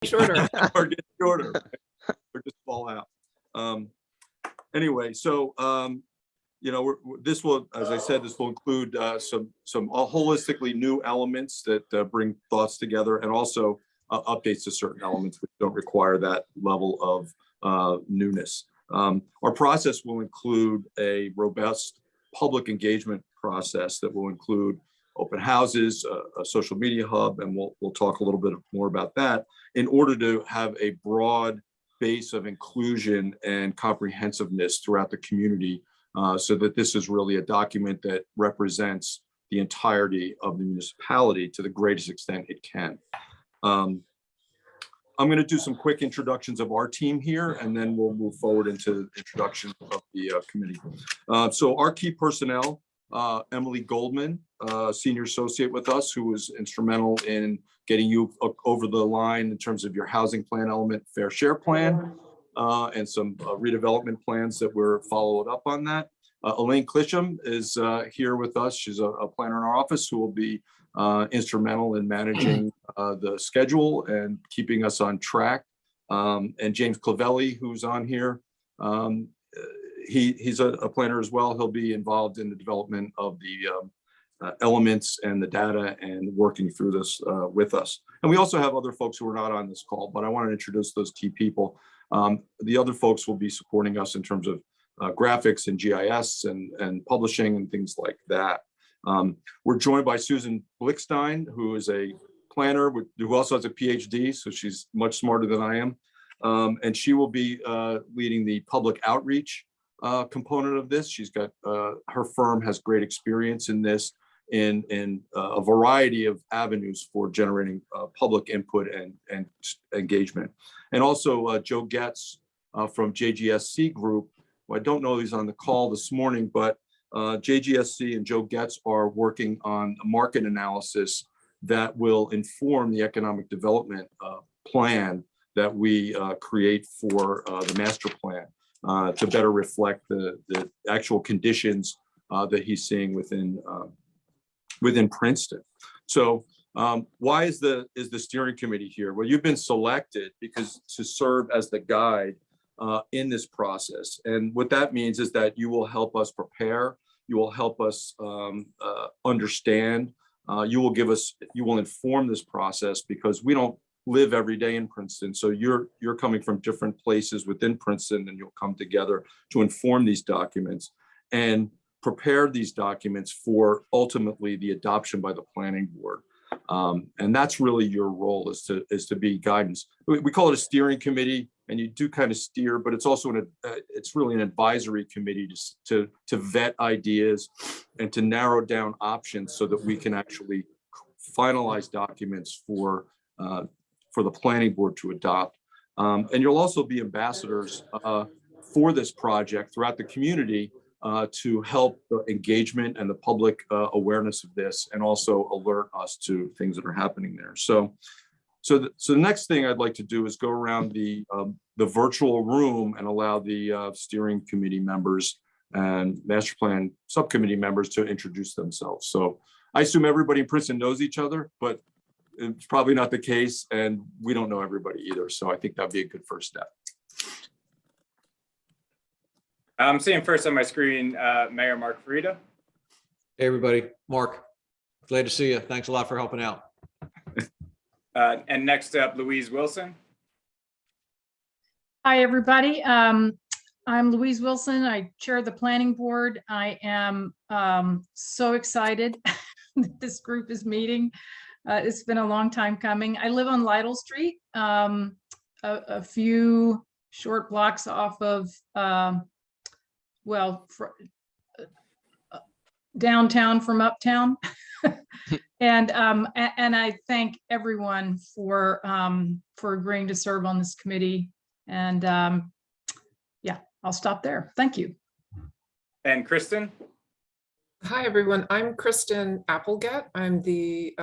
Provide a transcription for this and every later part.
shorter. Or get shorter, right? Or just fall out. Anyway, so you know, this will, as I said, this will include some holistically new elements that bring thoughts together, and also updates to certain elements which don't require that level of newness. Our process will include a robust public engagement process that will include open houses, a social media hub, and we'll talk a little bit more about that, in order to have a broad base of inclusion and comprehensiveness throughout the community, so that this is really a document that represents the entirety of the municipality to the greatest extent it can. I'm going to do some quick introductions of our team here, and then we'll move forward into introduction of the committee. So our key personnel, Emily Goldman, senior associate with us, who was instrumental in getting you over the line in terms of your housing plan element fair share plan, and some redevelopment plans that were followed up on that. Elaine Clisham is here with us. She's a planner in our office who will be instrumental in managing the schedule and keeping us on track. And James Clavelli, who's on here, he's a planner as well. He'll be involved in the development of the elements and the data and working through this with us. And we also have other folks who are not on this call, but I want to introduce those key people. The other folks will be supporting us in terms of graphics and GIS and publishing and things like that. We're joined by Susan Blickstein, who is a planner who also has a PhD, so she's much smarter than I am. And she will be leading the public outreach component of this. She's got, her firm has great experience in this, in a variety of avenues for generating public input and engagement. And also Joe Getz from JGSC Group, who I don't know he's on the call this morning, but JGSC and Joe Getz are working on a market analysis that will inform the economic development plan that we create for the master plan to better reflect the actual conditions that he's seeing within Princeton. So why is the steering committee here? Well, you've been selected because to serve as the guide in this process. And what that means is that you will help us prepare, you will help us understand, you will inform this process, because we don't live every day in Princeton. So you're coming from different places within Princeton, and you'll come together to inform these documents and prepare these documents for ultimately the adoption by the planning board. And that's really your role, is to be guidance. We call it a steering committee, and you do kind of steer, but it's also it's really an advisory committee to vet ideas and to narrow down options so that we can actually finalize documents for the planning board to adopt. And you'll also be ambassadors for this project throughout the community to help the engagement and the public awareness of this, and also alert us to things that are happening there. So the next thing I'd like to do is go around the virtual room and allow the steering committee members and master plan subcommittee members to introduce themselves. So I assume everybody in Princeton knows each other, but it's probably not the case, and we don't know everybody either. So I think that'd be a good first step. I'm seeing first on my screen, Mayor Mark Farida. Hey, everybody. Mark, glad to see you. Thanks a lot for helping out. And next up, Louise Wilson. Hi, everybody. I'm Louise Wilson. I chair the planning board. I am so excited that this group is meeting. It's been a long time coming. I live on Lytle Street, a few short blocks off of downtown from uptown. And I thank everyone for agreeing to serve on this committee. And yeah, I'll stop there. Thank you. And Kristen. Hi, everyone. I'm Kristen Applegate. I'm the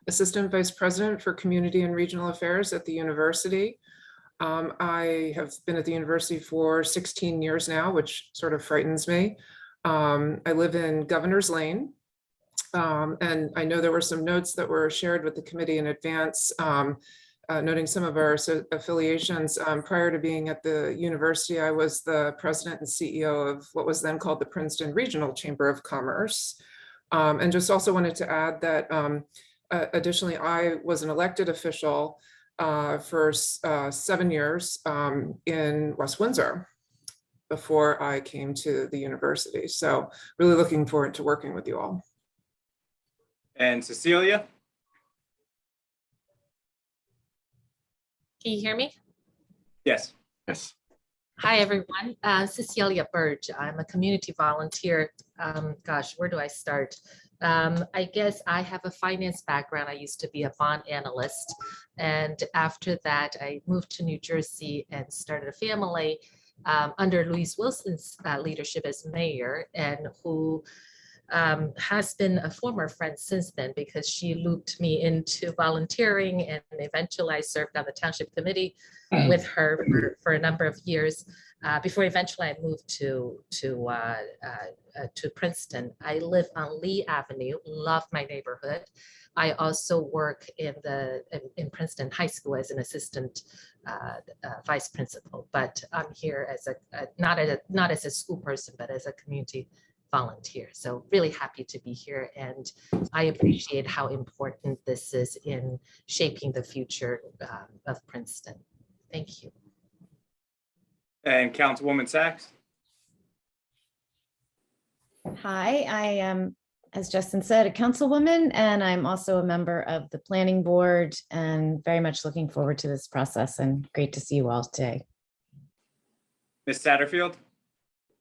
Assistant Vice President for Community and Regional Affairs at the university. I have been at the university for 16 years now, which sort of frightens me. I live in Governor's Lane. And I know there were some notes that were shared with the committee in advance. noting some of our affiliations. Prior to being at the university, I was the president and CEO of what was then called the Princeton Regional Chamber of Commerce. And just also wanted to add that additionally, I was an elected official for 7 years in West Windsor before I came to the university. So really looking forward to working with you all. And Cecilia? Can you hear me? Yes. Yes. Hi, everyone. Cecilia Burge. I'm a community volunteer. Gosh, where do I start? I guess I have a finance background. I used to be a bond analyst. And after that, I moved to New Jersey and started a family under Louise Wilson's leadership as mayor, and who has been a former friend since then, because she looped me into volunteering, and eventually I served on the township committee with her for a number of years before eventually I moved to Princeton. I live on Lee Avenue, love my neighborhood. I also work in Princeton High School as an assistant vice principal, but I'm here as not as a school person, but as a community volunteer. So really happy to be here, and I appreciate how important this is in shaping the future of Princeton. Thank you. And Councilwoman Sachs? Hi, I am, as Justin said, a councilwoman, and I'm also a member of the planning board, and very much looking forward to this process, and great to see you all today. Ms. Satterfield?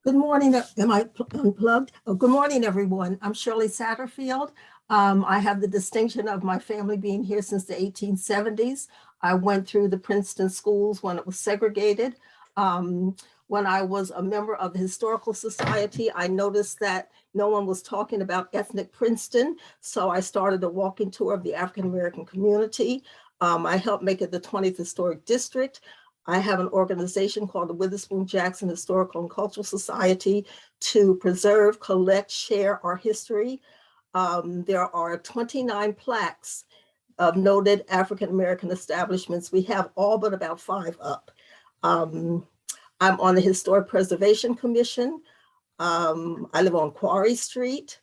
Good morning. Am I unplugged? Oh, good morning, everyone. I'm Shirley Satterfield. I have the distinction of my family being here since the 1870s. I went through the Princeton schools when it was segregated. When I was a member of the Historical Society, I noticed that no one was talking about ethnic Princeton. So I started a walking tour of the African-American community. I helped make it the 20th Historic District. I have an organization called the Witherspoon Jackson Historical and Cultural Society to preserve, collect, share our history. There are 29 plaques of noted African-American establishments. We have all but about 5 up. I'm on the Historic Preservation Commission. I live on Quarry Street.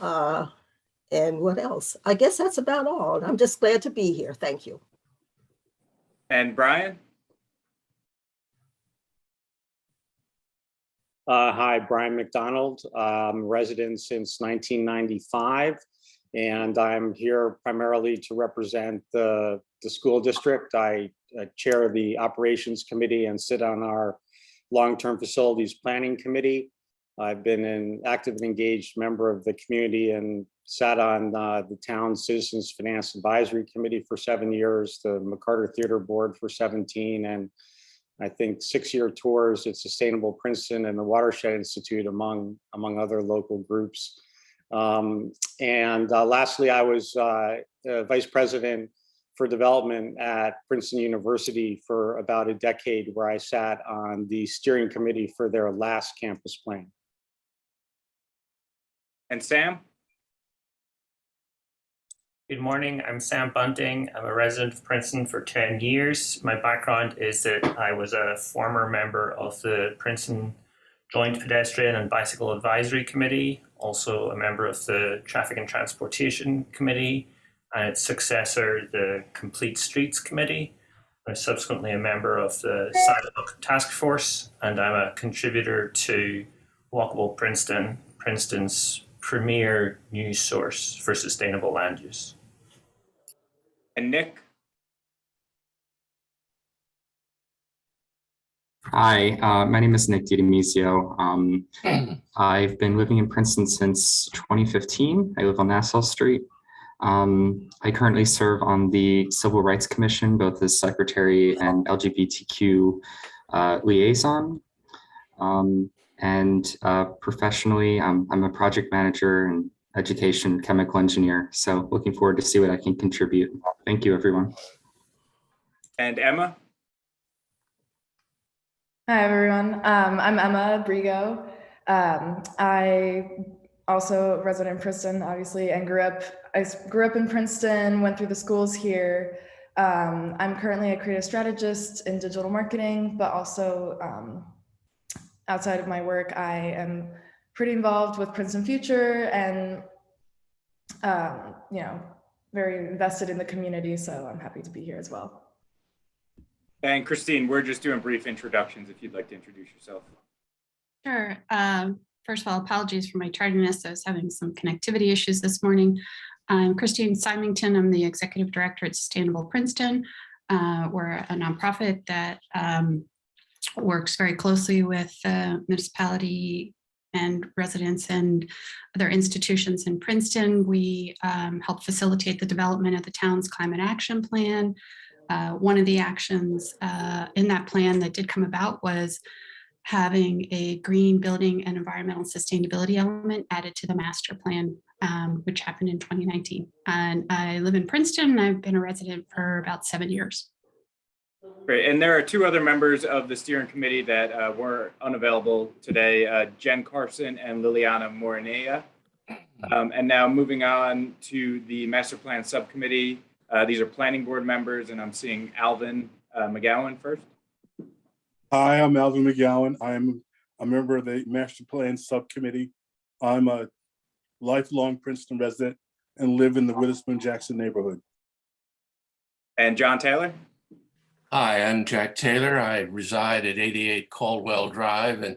And what else? I guess that's about all. I'm just glad to be here. Thank you. And Brian? Hi, Brian McDonald, resident since 1995, and I'm here primarily to represent the school district. I chair the operations committee and sit on our long-term facilities planning committee. I've been an active and engaged member of the community and sat on the town citizens finance advisory committee for 7 years, the McCarter Theater Board for 17, and I think 6-year tours at Sustainable Princeton and the Watershed Institute, among other local groups. Lastly, I was vice president for development at Princeton University for about a decade, where I sat on the steering committee for their last campus plan. And Sam? Good morning, I'm Sam Bunting. I'm a resident of Princeton for 10 years. My background is that I was a former member of the Princeton Joint Pedestrian and Bicycle Advisory Committee, also a member of the Traffic and Transportation Committee, and its successor, the Complete Streets Committee. I was subsequently a member of the Sidewalk Task Force, and I'm a contributor to Walkable Princeton, Princeton's premier news source for sustainable land use. And Nick? Hi, my name is Nick Didimizio. I've been living in Princeton since 2015. I live on Nassau Street. I currently serve on the Civil Rights Commission, both as secretary and LGBTQ liaison. Professionally, I'm a project manager and education chemical engineer. So looking forward to see what I can contribute. Thank you, everyone. And Emma? Hi, everyone. I'm Emma Brigo. I also a resident in Princeton, obviously, and I grew up in Princeton, went through the schools here, I'm currently a creative strategist in digital marketing, but also outside of my work, I am pretty involved with Princeton Future and, very invested in the community. So I'm happy to be here as well. And Christine, we're just doing brief introductions if you'd like to introduce yourself. Sure. First of all, apologies for my tardiness. I was having some connectivity issues this morning. I'm Christine Symington. I'm the Executive Director at Sustainable Princeton. We're a nonprofit that works very closely with the municipality and residents and other institutions in Princeton. We help facilitate the development of the town's climate action plan. One of the actions in that plan that did come about was having a green building and environmental sustainability element added to the master plan, which happened in 2019. And I live in Princeton, and I've been a resident for about 7 years. Great. And there are two other members of the steering committee that were unavailable today, Jen Carson and Liliana Morinea. And now moving on to the master plan subcommittee. These are planning board members, and I'm seeing Alvin McGowan first. Hi, I'm Alvin McGowan. I'm a member of the master plan subcommittee. I'm a lifelong Princeton resident and live in the Witherspoon-Jackson neighborhood. And John Taylor. Hi, I'm Jack Taylor. I reside at 88 Caldwell Drive and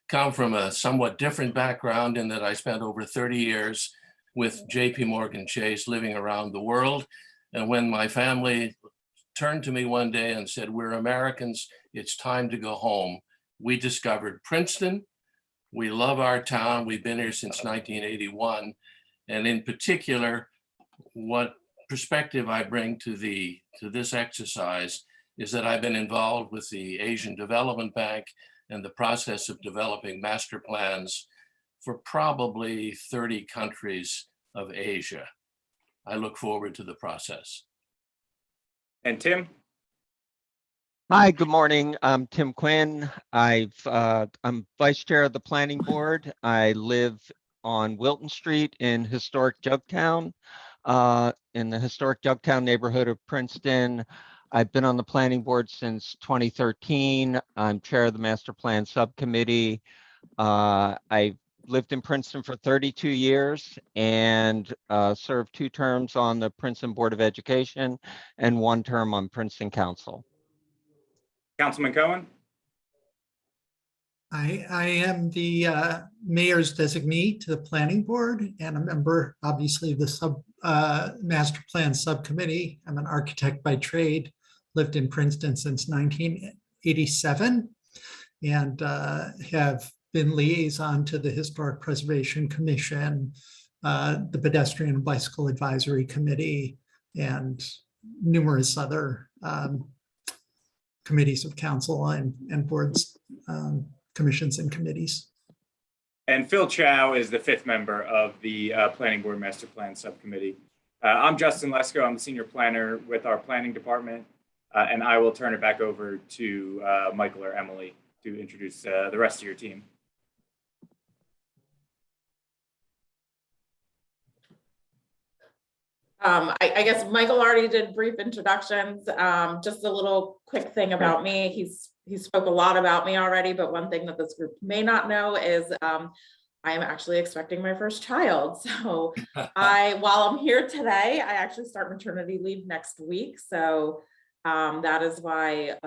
come from a somewhat different background in that I spent over 30 years with JP Morgan Chase living around the world. And when my family turned to me one day and said, "We're Americans, it's time to go home," we discovered Princeton. We love our town. We've been here since 1981. And in particular, what perspective I bring to this exercise is that I've been involved with the Asian Development Bank and the process of developing master plans for probably 30 countries of Asia. I look forward to the process. And Tim. Hi, good morning. I'm Tim Quinn. I'm vice chair of the planning board. I live on Wilton Street in historic Jugtown, in the historic Jugtown neighborhood of Princeton. I've been on the planning board since 2013. I'm chair of the master plan subcommittee. I lived in Princeton for 32 years and served 2 terms on the Princeton Board of Education and 1 term on Princeton Council. Councilman Cohen. I am the mayor's designee to the planning board and a member, obviously, of the master plan subcommittee. I'm an architect by trade, lived in Princeton since 1987, and have been liaison to the Historic Preservation Commission, the Pedestrian and Bicycle Advisory Committee, and numerous other committees of council and boards, commissions and committees. And Phil Chow is the 5th member of the Planning Board Master Plan Subcommittee. I'm Justin Lesko. I'm the senior planner with our planning department, and I will turn it back over to Michael or Emily to introduce the rest of your team. I guess Michael already did brief introductions. Just a little quick thing about me. He spoke a lot about me already, but one thing that this group may not know is I am actually expecting my first child. So while I'm here today, I actually start maternity leave next week. So that is why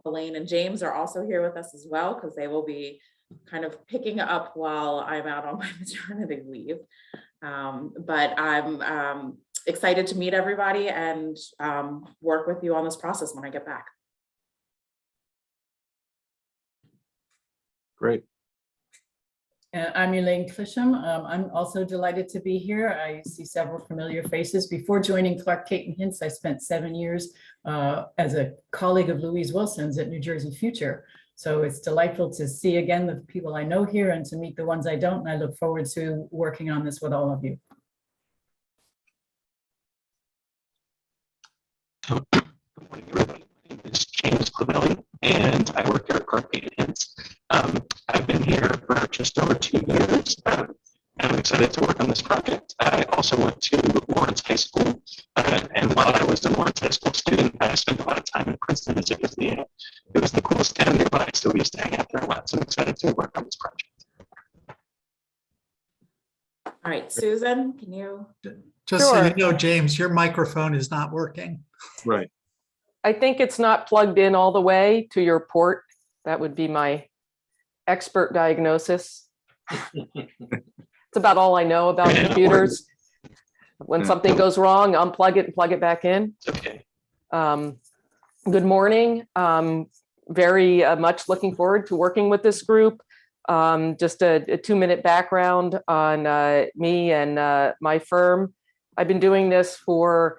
Elaine and James are also here with us as well, because they will be kind of picking up while I'm out on my maternity leave. But I'm excited to meet everybody and work with you on this process when I get back. Great. And I'm Elaine Clisham. I'm also delighted to be here. I see several familiar faces. Before joining Clark Caton Hints, I spent 7 years as a colleague of Louise Wilson's at New Jersey Future. So it's delightful to see again the people I know here and to meet the ones I don't. And I look forward to working on this with all of you. It's James Clavelli, and I work here at Clark Caton Hints. I've been here for just over 2 years. I'm excited to work on this project. I also went to Lawrence High School, and while I was a Lawrence High School student, it was the coolest town nearby, so we used to hang out there a lot. So I'm excited to work on this project. All right, Susan, can you? Just so you Sure. know, James, your microphone is not working. Right. I think it's not plugged in all the way to your port. That would be my expert diagnosis. It's about all I know about computers. When something goes wrong, unplug it and plug it back in. Okay. Good morning. Very much looking forward to working with this group. Just a 2-minute background on me and my firm. I've been doing this for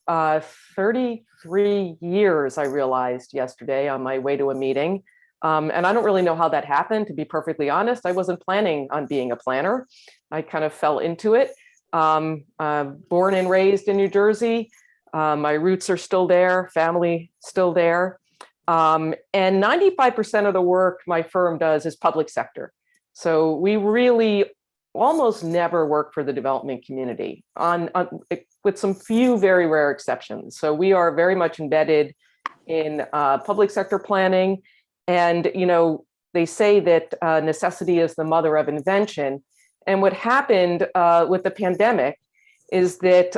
33 years, I realized yesterday on my way to a meeting. And I don't really know how that happened, to be perfectly honest. I wasn't planning on being a planner. I kind of fell into it. Born and raised in New Jersey. My roots are still there, family still there. And 95% of the work my firm does is public sector. So we really almost never work for the development community with some few very rare exceptions. So we are very much embedded in public sector planning. And, you know, they say that necessity is the mother of invention. And what happened with the pandemic is that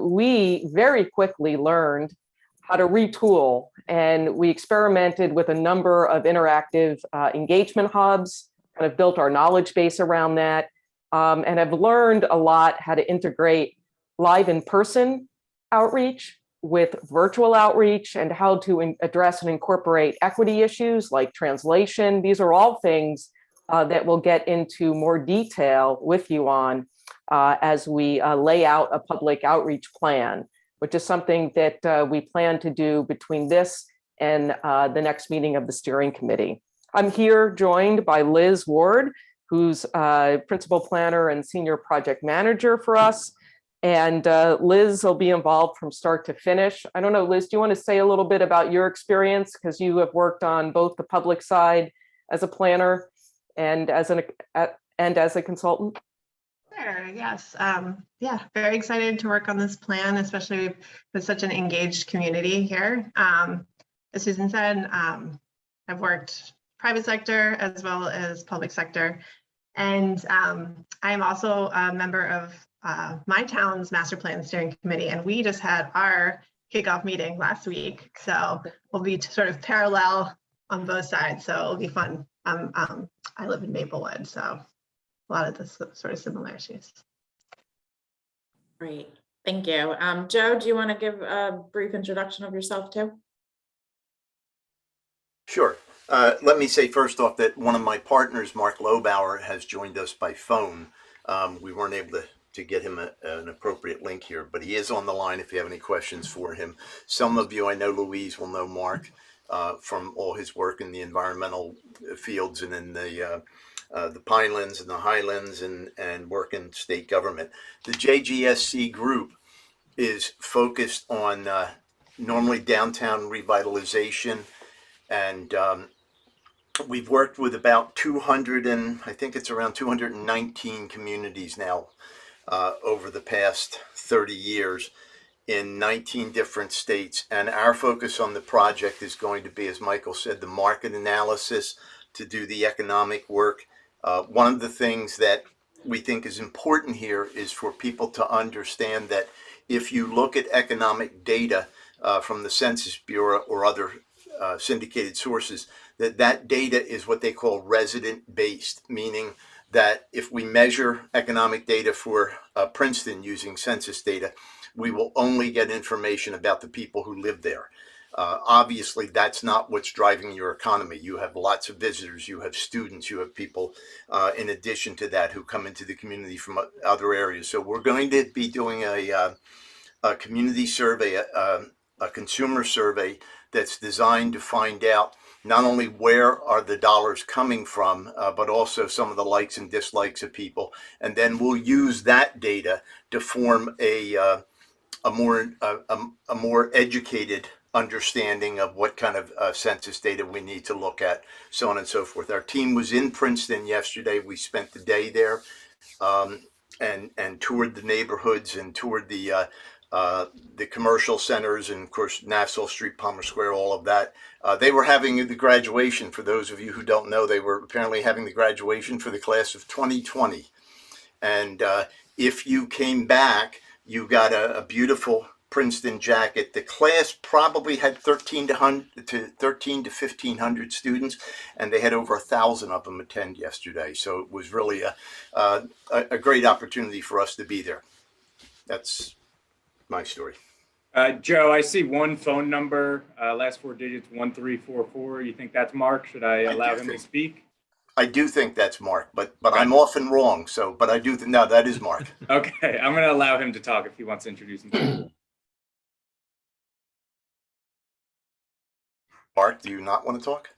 we very quickly learned how to retool, and we experimented with a number of interactive engagement hubs, kind of built our knowledge base around that, and have learned a lot how to integrate live in-person outreach with virtual outreach and how to address and incorporate equity issues like translation. These are all things that we'll get into more detail with you on as we lay out a public outreach plan, which is something that we plan to do between this and the next meeting of the steering committee. I'm here joined by Liz Ward, who's principal planner and senior project manager for us. And Liz will be involved from start to finish. I don't know, Liz, do you want to say a little bit about your experience? Because you have worked on both the public side as a planner and as a consultant. Sure, yes. Yeah, very excited to work on this plan, especially with such an engaged community here. As Susan said, I've worked private sector as well as public sector. And I'm also a member of my town's master plan steering committee, and we just had our kickoff meeting last week. So we'll be sort of parallel on both sides. So it'll be fun. I live in Maplewood, so a lot of this sort of similarities. Great, thank you. Joe, do you want to give a brief introduction of yourself too? Sure. Let me say first off that one of my partners, Mark Lobauer, has joined us by phone. We weren't able to get him an appropriate link here, but he is on the line if you have any questions for him. Some of you, I know Louise will know Mark from all his work in the environmental fields and in the Pinelands and the Highlands and work in state government. The JGSC group is focused on normally downtown revitalization, and we've worked with about 200 and I think it's around 219 communities now over the past 30 years in 19 different states. And our focus on the project is going to be, as Michael said, the market analysis to do the economic work. One of the things that we think is important here is for people to understand that if you look at economic data from the Census Bureau or other syndicated sources, that data is what they call resident-based, meaning that if we measure economic data for Princeton using census data, we will only get information about the people who live there. Obviously, that's not what's driving your economy. You have lots of visitors, you have students, you have people in addition to that who come into the community from other areas. So we're going to be doing a community survey, a consumer survey that's designed to find out not only where are the dollars coming from, but also some of the likes and dislikes of people. And then we'll use that data to form a more educated understanding of what kind of census data we need to look at, so on and so forth. Our team was in Princeton yesterday. We spent the day there and toured the neighborhoods and toured the the commercial centers, and of course, Nassau Street, Palmer Square, all of that. They were having the graduation. For those of you who don't know, they were apparently having the graduation for the class of 2020. And if you came back, you got a beautiful Princeton jacket. The class probably had 13 to 1,500 students, and they had over 1,000 of them attend yesterday. So it was really a great opportunity for us to be there. That's my story. Joe, I see one phone number, last 4 digits, 1344. You think that's Mark? Should I allow him to speak? I do think that's Mark, but I'm often wrong. So, but I do think, no, that is Mark. Okay, I'm going to allow him to talk if he wants to introduce himself. Mark, do you not want to talk?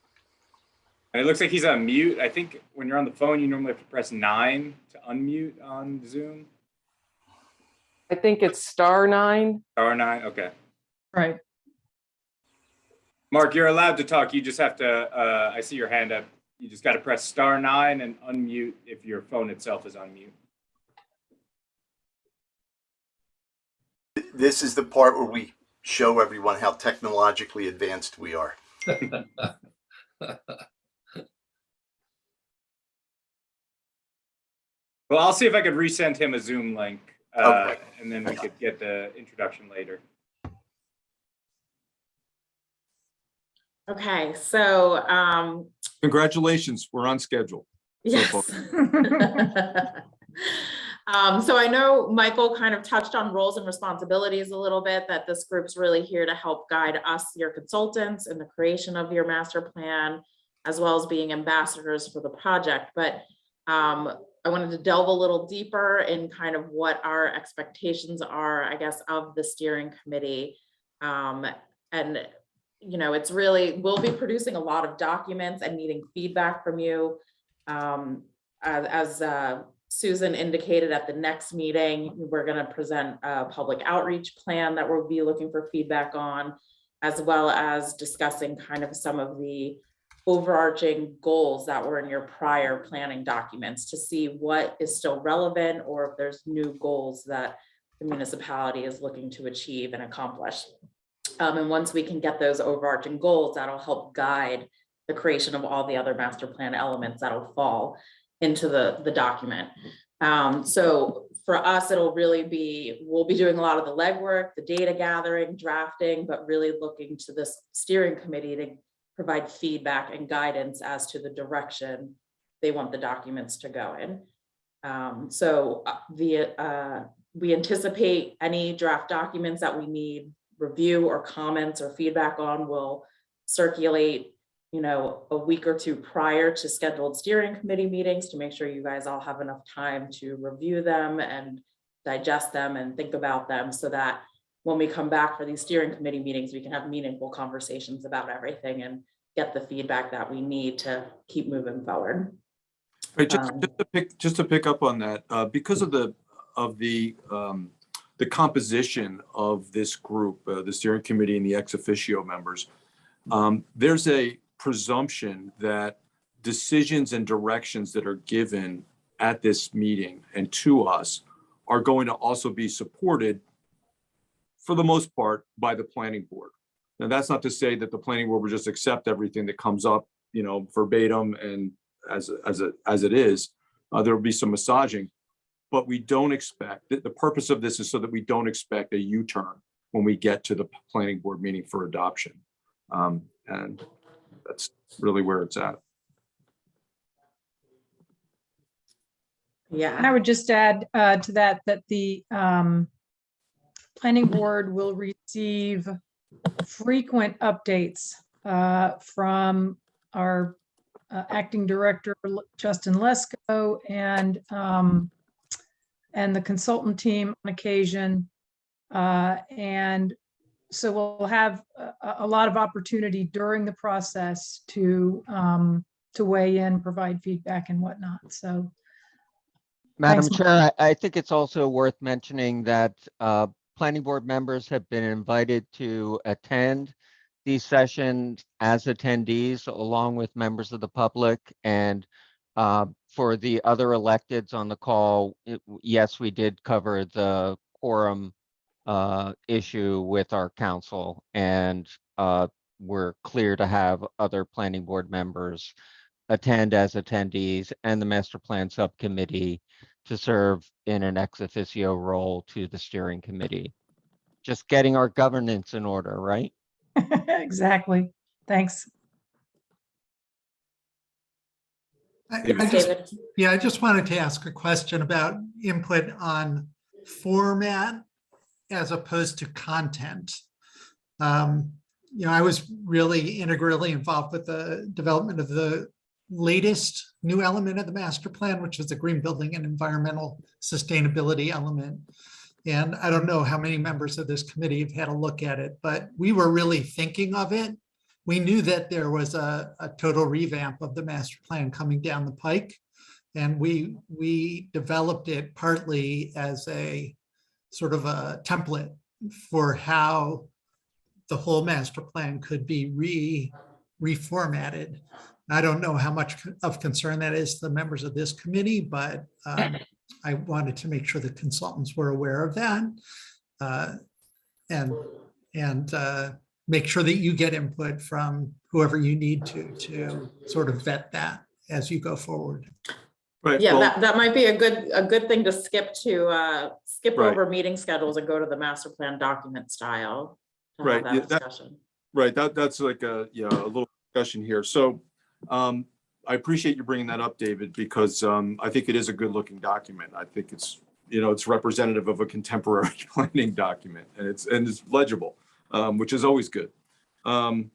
And it looks like he's on mute. I think when you're on the phone, you normally have to press 9 to unmute on Zoom. I think it's *9. *9, okay. Right. Mark, you're allowed to talk. You just have to, I see your hand up. You just got to press *9 and unmute if your phone itself is on mute. This is the part where we show everyone how technologically advanced we are. Well, I'll see if I could resend him a Zoom link, Okay. and then we could get the introduction later. Okay, so Congratulations, we're on schedule. yes. So So I know Michael kind of touched on roles and responsibilities a little bit, that this group's really here to help guide us, your consultants, in the creation of your master plan, as well as being ambassadors for the project. But I wanted to delve a little deeper in kind of what our expectations are, I guess, of the steering committee. And, you know, it's really, we'll be producing a lot of documents and needing feedback from you. As Susan indicated, at the next meeting, we're going to present a public outreach plan that we'll be looking for feedback on, as well as discussing kind of some of the overarching goals that were in your prior planning documents to see what is still relevant, or if there's new goals that the municipality is looking to achieve and accomplish. And once we can get those overarching goals, that'll help guide the creation of all the other master plan elements that'll fall into the document. So for us, it'll really be, we'll be doing a lot of the legwork, the data gathering, drafting, but really looking to this steering committee to provide feedback and guidance as to the direction they want the documents to go in. We anticipate any draft documents that we need review or comments or feedback on will circulate, you know, a week or two prior to scheduled steering committee meetings to make sure you guys all have enough time to review them and digest them and think about them, so that when we come back for these steering committee meetings, we can have meaningful conversations about everything and get the feedback that we need to keep moving forward. Right, just to pick up on that, because of the composition of this group, the steering committee and the ex officio members, there's a presumption that decisions and directions that are given at this meeting and to us are going to also be supported, for the most part, by the planning board. Now, that's not to say that the planning board will just accept everything that comes up, you know, verbatim and as it is. There will be some massaging, but we don't expect, the purpose of this is so that we don't expect a U-turn when we get to the planning board meeting for adoption. And that's really where it's at. Yeah. And I would just add to that the planning board will receive frequent updates from our acting director, Justin Lesko, and the consultant team on occasion. And so we'll have a lot of opportunity during the process to weigh in, provide feedback and whatnot. So, Madam thanks, Chair, I think it's also worth mentioning that planning board members have been invited to attend these sessions as attendees, along with members of the public. And for the other electeds on the call, yes, we did cover the quorum issue with our council, and we're clear to have other planning board members attend as attendees and the master plan subcommittee to serve in an ex officio role to the steering committee. Just getting our governance in order, right? Exactly. Thanks. I just wanted to ask a question about input on format as opposed to content. I was really integrally involved with the development of the latest new element of the master plan, which was the green building and environmental sustainability element. And I don't know how many members of this committee have had a look at it, but we were really thinking of it. We knew that there was a total revamp of the master plan coming down the pike. And we developed it partly as a sort of a template for how the whole master plan could be reformatted. I don't know how much of concern that is to the members of this committee, but I wanted to make sure the consultants were aware of that, and make sure that you get input from whoever you need to sort of vet that as you go forward. Right. Yeah, Well, that might be a good thing to skip Right. over meeting schedules and go to the master plan document style. To Right, have yeah, that that- discussion. right. That's like a little discussion here. So I appreciate you bringing that up, David, because I think it is a good looking document. I think it's representative of a contemporary planning document, and it's legible, which is always good. When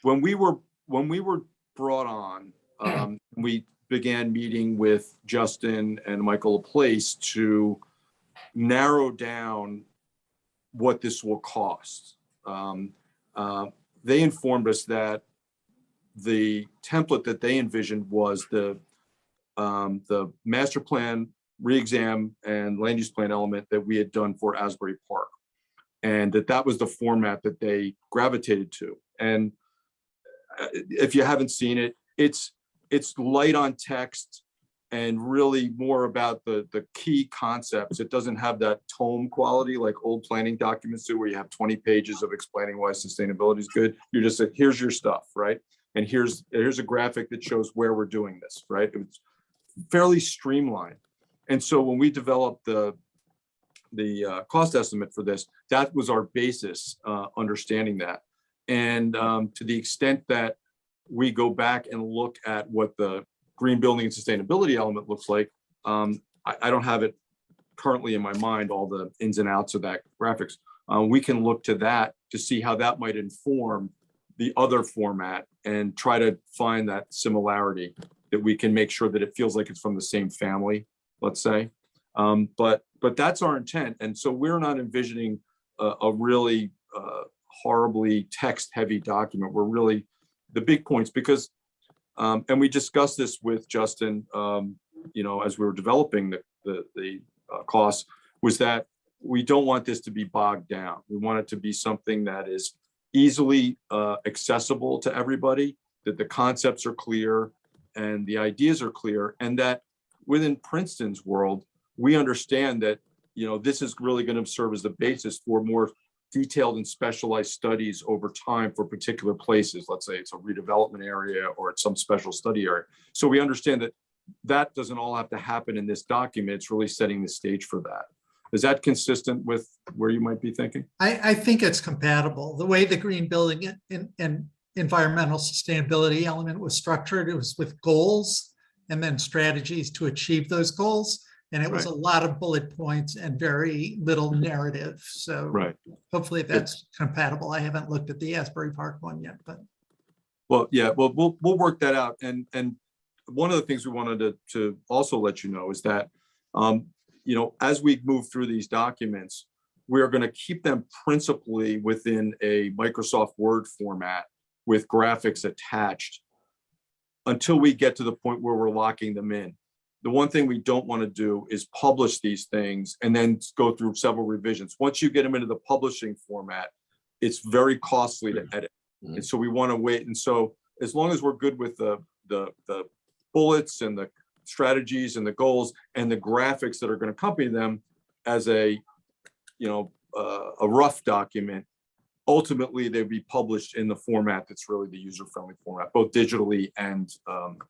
we were brought on, we began meeting with Justin and Michael Laplace to narrow down what this will cost. They informed us that the template that they envisioned was the master plan re-exam and land use plan element that we had done for Asbury Park, and that was the format that they gravitated to. And if you haven't seen it, it's light on text and really more about the key concepts. It doesn't have that tome quality like old planning documents do, where you have 20 pages of explaining why sustainability is good. You're just like, here's your stuff, right? And here's a graphic that shows where we're doing this, right? It's fairly streamlined. And so when we developed the cost estimate for this, that was our basis, understanding that. And to the extent that we go back and look at what the green building and sustainability element looks like, I don't have it currently in my mind, all the ins and outs of that graphics. We can look to that to see how that might inform the other format and try to find that similarity, that we can make sure that it feels like it's from the same family, let's say. But that's our intent. And so we're not envisioning a really horribly text-heavy document. We're really the big points, because and we discussed this with Justin, as we were developing the costs, was that we don't want this to be bogged down. We want it to be something that is easily accessible to everybody, that the concepts are clear and the ideas are clear, and that within Princeton's world, we understand that this is really going to serve as the basis for more detailed and specialized studies over time for particular places. Let's say it's a redevelopment area or it's some special study area. So we understand that that doesn't all have to happen in this document. It's really setting the stage for that. Is that consistent with where you might be thinking? I think it's compatible. The way the green building and environmental sustainability element was structured, it was with goals and then strategies to achieve those goals. And it was a lot of bullet points and very little narrative. So hopefully that's compatible. I haven't looked at the Asbury Park one yet, but. Well, yeah, well, we'll work that out. And one of the things we wanted to also let you know is that, as we move through these documents, we're going to keep them principally within a Microsoft Word format with graphics attached until we get to the point where we're locking them in. The one thing we don't want to do is publish these things and then go through several revisions. Once you get them into the publishing format, it's very costly to edit. And so we want to wait. And so as long as we're good with the bullets and the strategies and the goals and the graphics that are going to accompany them as a a rough document. Ultimately, they'd be published in the format that's really the user-friendly format, both digitally and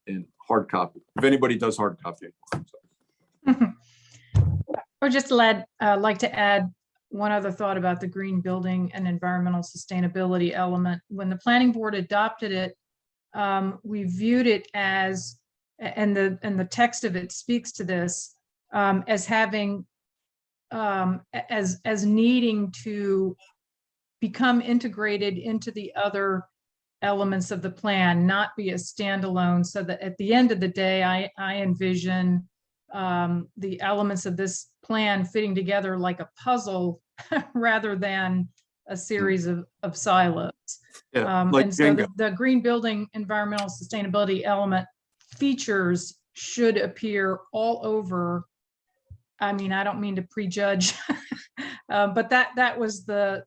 in hard copy. If anybody does hard copy. Or just like to add one other thought about the green building and environmental sustainability element. When the planning board adopted it, we viewed it as, and the text of it speaks to this, as having, as needing to become integrated into the other elements of the plan, not be a standalone, so that at the end of the day, I envision the elements of this plan fitting together like a puzzle rather than a series of silos. Yeah, like and so Jenga. the green building environmental sustainability element features should appear all over. I mean, I don't mean to prejudge, but that was the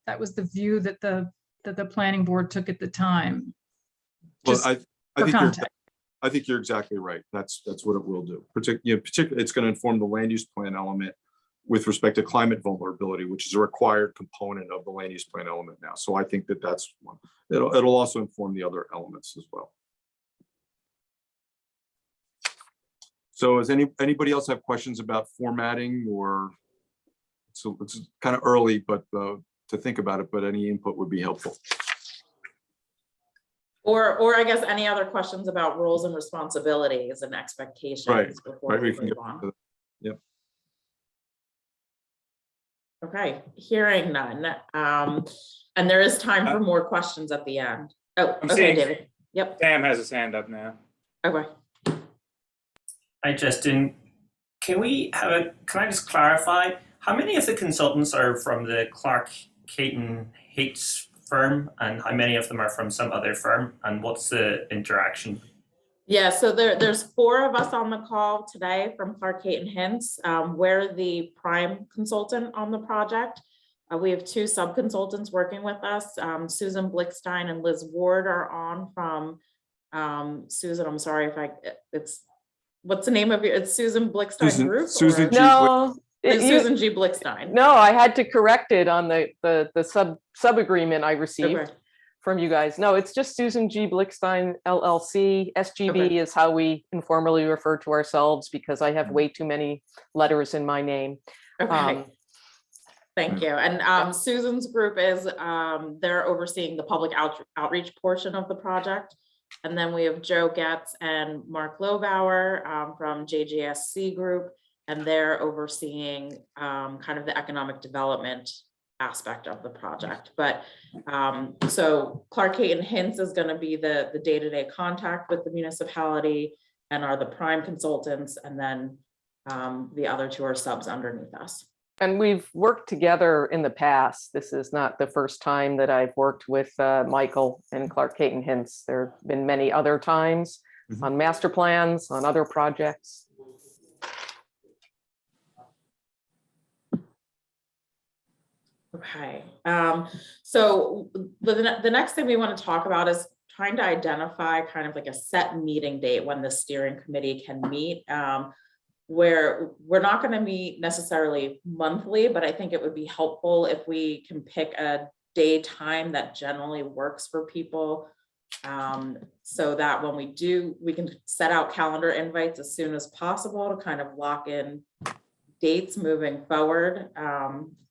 view that the planning board took at the time. Well, I think you're exactly right. That's what it will do. Particularly, it's going to inform the land use plan element with respect to climate vulnerability, which is a required component of the land use plan element now. So I think that's one. It'll also inform the other elements as well. So does anybody else have questions about formatting, or so it's kind of early, but to think about it, but any input would be helpful. Or I guess any other questions about roles and responsibilities and expectations before we move on. Yep. Okay, hearing none. And there is time for more questions at the end. Oh, okay, David. Yep. Sam has his hand up now. Okay. Hi, Justin. Can I just clarify, how many of the consultants are from the Clark Caton Hates firm, and how many of them are from some other firm, and what's the interaction? Yeah, so there's 4 of us on the call today from Clark Caton Hints. We're the prime consultant on the project. We have 2 sub-consultants working with us. Susan Blickstein and Liz Ward are on from Susan. I'm sorry if what's the name of your, it's Susan Blickstein Group? Susan G. Blickstein. No, I had to correct it on the sub agreement I received from you guys. No, it's just Susan G. Blickstein LLC. SGB is how we informally refer to ourselves because I have way too many letters in my name. Okay. Thank you. And Susan's group is, they're overseeing the public outreach portion of the project. And then we have Joe Getz and Mark Lobauer from JGSC Group, and they're overseeing kind of the economic development aspect of the project. But so Clark Caton Hints is going to be the day-to-day contact with the municipality and are the prime consultants, and then the other 2 are subs underneath us. And we've worked together in the past. This is not the first time that I've worked with Michael and Clark Caton Hints. There have been many other times on master plans, on other projects. Okay, so the next thing we want to talk about is trying to identify kind of like a set meeting date when the steering committee can meet. Where we're not going to meet necessarily monthly, but I think it would be helpful if we can pick a day time that generally works for people, so that when we can set out calendar invites as soon as possible to kind of lock in dates moving forward,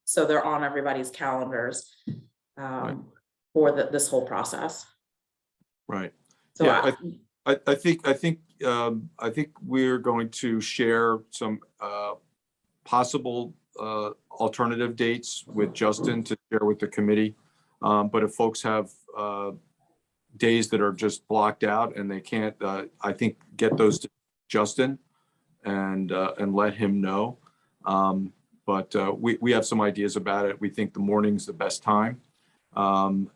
so they're on everybody's calendars for this whole process. Right. So yeah, I think we're going to share some possible alternative dates with Justin to share with the committee. But if folks have days that are just blocked out and they can't, I think get those to Justin and let him know. But we have some ideas about it. We think the morning's the best time. And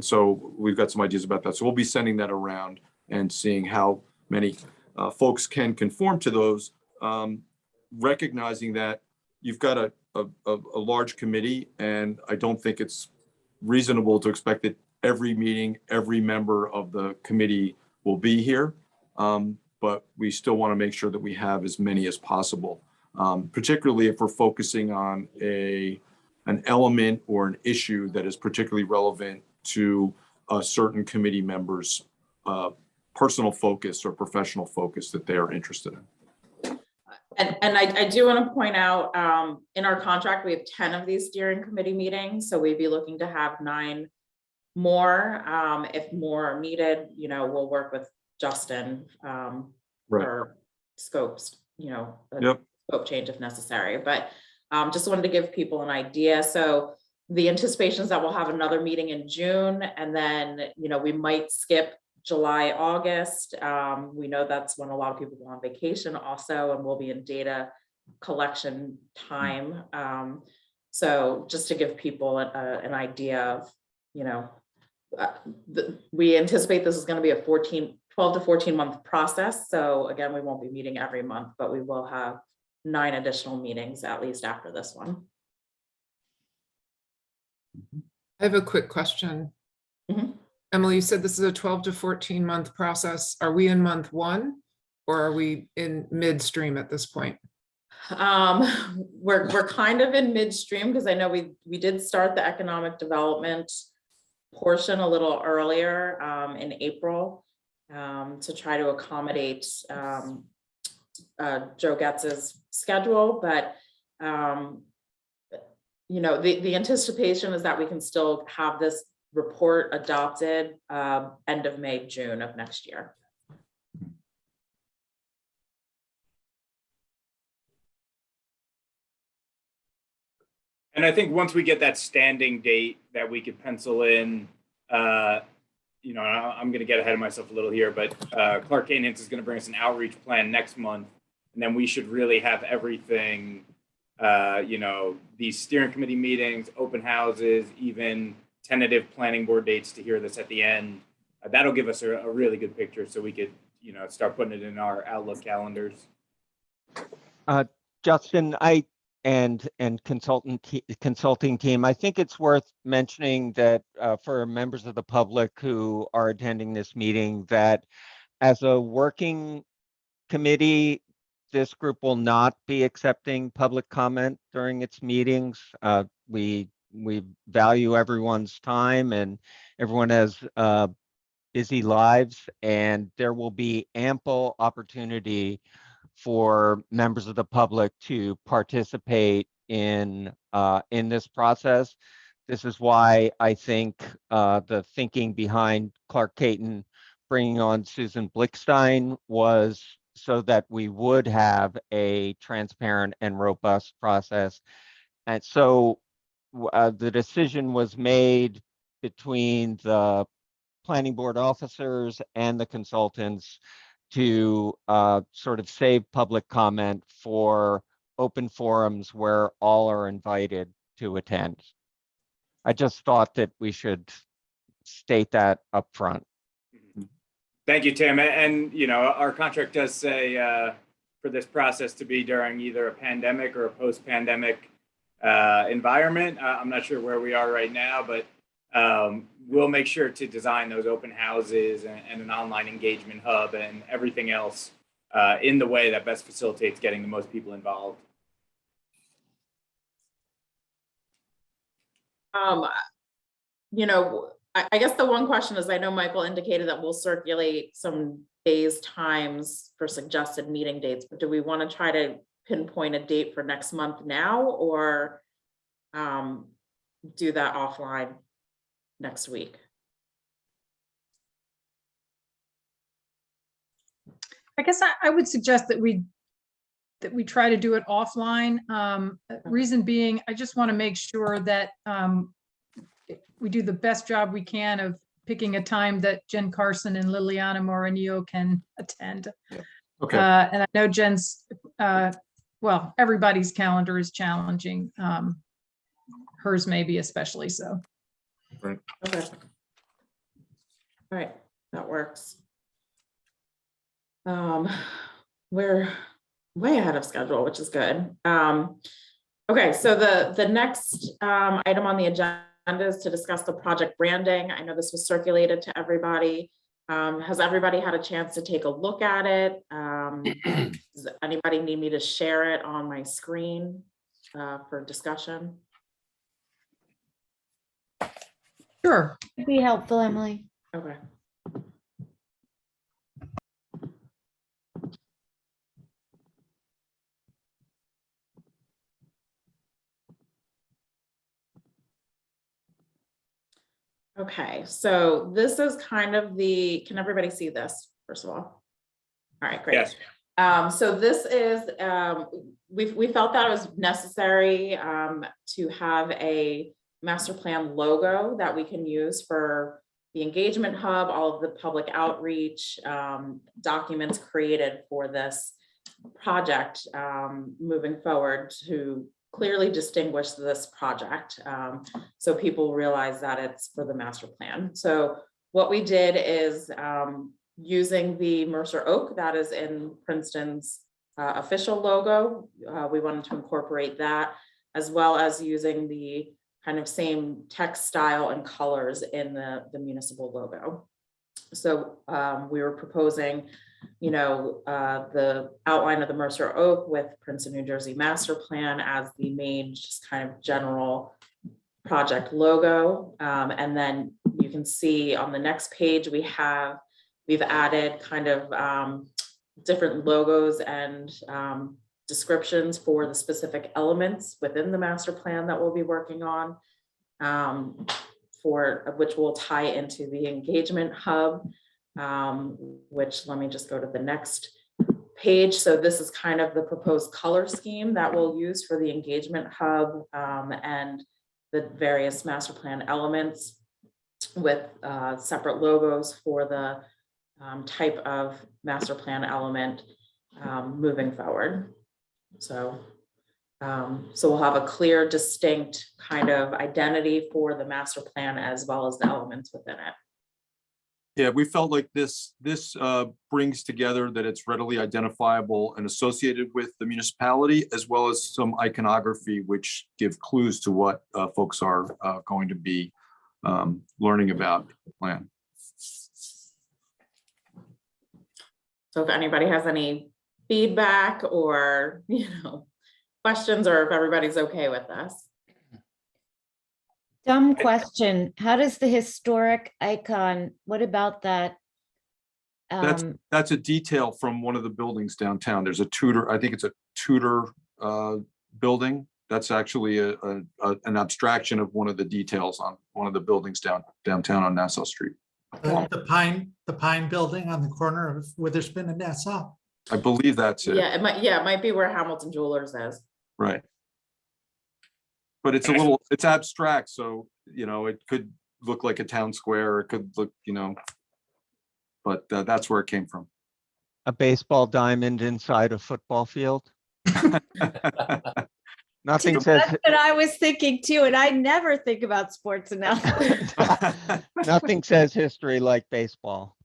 so we've got some ideas about that. So we'll be sending that around and seeing how many folks can conform to those, recognizing that you've got a large committee, and I don't think it's reasonable to expect that every meeting, every member of the committee will be here. But we still want to make sure that we have as many as possible. particularly if we're focusing on an element or an issue that is particularly relevant to a certain committee member's personal focus or professional focus that they are interested in. And I do want to point out, in our contract, we have 10 of these steering committee meetings. So we'd be looking to have 9 more. If more are needed, we'll work with Justin for scopes, scope change if necessary. But just wanted to give people an idea. So the anticipation is that we'll have another meeting in June, and then, we might skip July, August. We know that's when a lot of people go on vacation also, and we'll be in data collection time. So just to give people an idea of, we anticipate this is going to be a 12 to 14 month process. So again, we won't be meeting every month, but we will have 9 additional meetings at least after this one. I have a quick question. Emily, you said this is a 12 to 14 month process. Are we in month 1 or are we in midstream at this point? We're kind of in midstream because I know we did start the economic development portion a little earlier in April to try to accommodate Joe Getz's schedule, but the anticipation is that we can still have this report adopted end of May, June of next year. And I think once we get that standing date that we could pencil in, I'm going to get ahead of myself a little here, but Clark Caton-Hintz is going to bring us an outreach plan next month. And then we should really have everything, these steering committee meetings, open houses, even tentative planning board dates to hear this at the end. That'll give us a really good picture so we could, start putting it in our Outlook calendars. Justin, and consulting team, I think it's worth mentioning that for members of the public who are attending this meeting, that as a working committee, this group will not be accepting public comment during its meetings. We value everyone's time, and everyone has busy lives, and there will be ample opportunity for members of the public to participate in this process. This is why I think the thinking behind Clark Caton bringing on Susan Blickstein was so that we would have a transparent and robust process. And so the decision was made between the planning board officers and the consultants to sort of save public comment for open forums where all are invited to attend. I just thought that we should state that up front. Thank you, Tim. And, our contract does say for this process to be during either a pandemic or a post-pandemic environment. I'm not sure where we are right now, but we'll make sure to design those open houses and an online engagement hub and everything else in the way that best facilitates getting the most people involved. I guess the one question is, I know Michael indicated that we'll circulate some days, times for suggested meeting dates, but do we want to try to pinpoint a date for next month now, or do that offline next week? I guess I would suggest that we try to do it offline. Reason being, I just want to make sure that we do the best job we can of picking a time that Jen Carson and Liliana Moranillo can attend. Okay. And I know Jen's, well, everybody's calendar is challenging. Hers may be especially so. Right. Okay. All right, that works. We're way ahead of schedule, which is good. Okay, so the next item on the agenda is to discuss the project branding. I know this was circulated to everybody. Has everybody had a chance to take a look at it? Does anybody need me to share it on my screen for discussion? Sure. It'd be helpful, Emily. Okay. Okay, so this is kind of the, can everybody see this, first of all? All right, great. Yes. So this is, we felt that it was necessary to have a master plan logo that we can use for the engagement hub, all of the public outreach documents created for this project moving forward to clearly distinguish this project so people realize that it's for the master plan. So what we did is using the Mercer oak that is in Princeton's official logo, we wanted to incorporate that, as well as using the kind of same text style and colors in the municipal logo. So we were proposing, you know, the outline of the Mercer oak with Princeton, New Jersey master plan as the main just kind of general project logo. And then you can see on the next page, we've added kind of different logos and descriptions for the specific elements within the master plan that we'll be working on, for which will tie into the engagement hub, which let me just go to the next page. So this is kind of the proposed color scheme that we'll use for the engagement hub and the various master plan elements with separate logos for the type of master plan element moving forward. So we'll have a clear, distinct kind of identity for the master plan as well as the elements within it. Yeah, we felt like this brings together that it's readily identifiable and associated with the municipality, as well as some iconography which give clues to what folks are going to be learning about the plan. So if anybody has any feedback or, you know, questions, or if everybody's okay with this. Dumb question. How does the historic icon, what about that? That's a detail from one of the buildings downtown. There's a Tudor, I think it's a Tudor building. That's actually an abstraction of one of the details on one of the buildings downtown on Nassau Street. The pine building on the corner of Witherspoon and Nassau. I believe that's it. Yeah, it might be where Hamilton Jewelers is. Right. But it's it's abstract. So, you know, it could look like a town square, or it could look, you know, but that's where it came from. A baseball diamond inside a football field. Nothing says. That's what I was thinking too, and I never think about sports announcements. Nothing says history like baseball.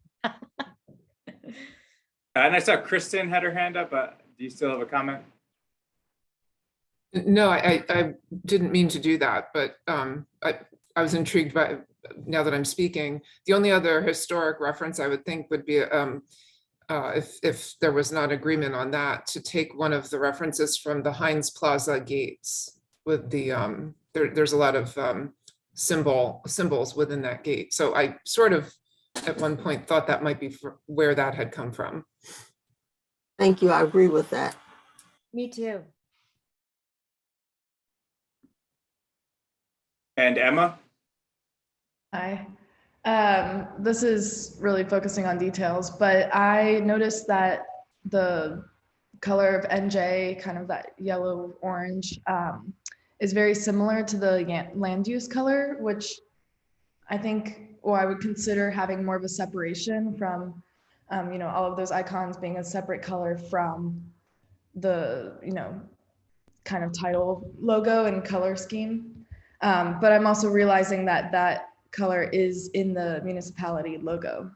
And I saw Kristen had her hand up, but do you still have a comment? No, I didn't mean to do that, but I was intrigued by, now that I'm speaking, the only other historic reference I would think would be if there was not agreement on that, to take one of the references from the Heinz Plaza gates with the, there's a lot of symbols within that gate. So I sort of at one point thought that might be where that had come from. Thank you. I agree with that. Me too. And Emma? Hi. This is really focusing on details, but I noticed that the color of NJ, kind of that yellow orange, is very similar to the land use color, which I think, or I would consider having more of a separation from, you know, all of those icons being a separate color from the, you know, kind of title logo and color scheme. But I'm also realizing that that color is in the municipality logo.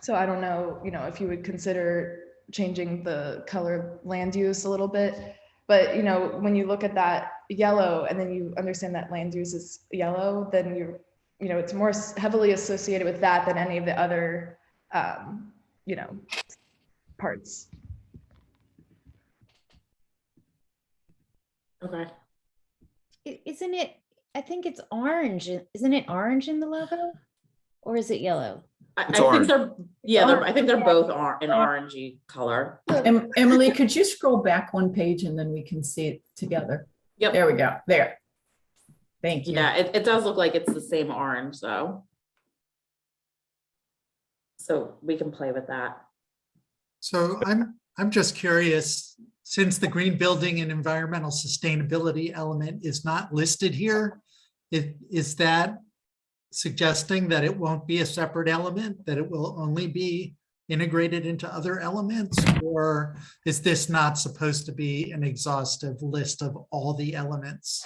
So I don't know, you know, if you would consider changing the color land use a little bit, but you know, when you look at that yellow and then you understand that land use is yellow, then you know, it's more heavily associated with that than any of the other you know, parts. Okay. Isn't it, I think it's orange. Isn't it orange in the logo? Or is it yellow? I think they're, yeah, I think they're both an orangey color. Emily, could you scroll back one page and then we can see it together? Yep. There we go. There. Thank you. Yeah, it does look like it's the same orange though. So we can play with that. So I'm just curious, since the green building and environmental sustainability element is not listed here, is that suggesting that it won't be a separate element, that it will only be integrated into other elements? Or is this not supposed to be an exhaustive list of all the elements?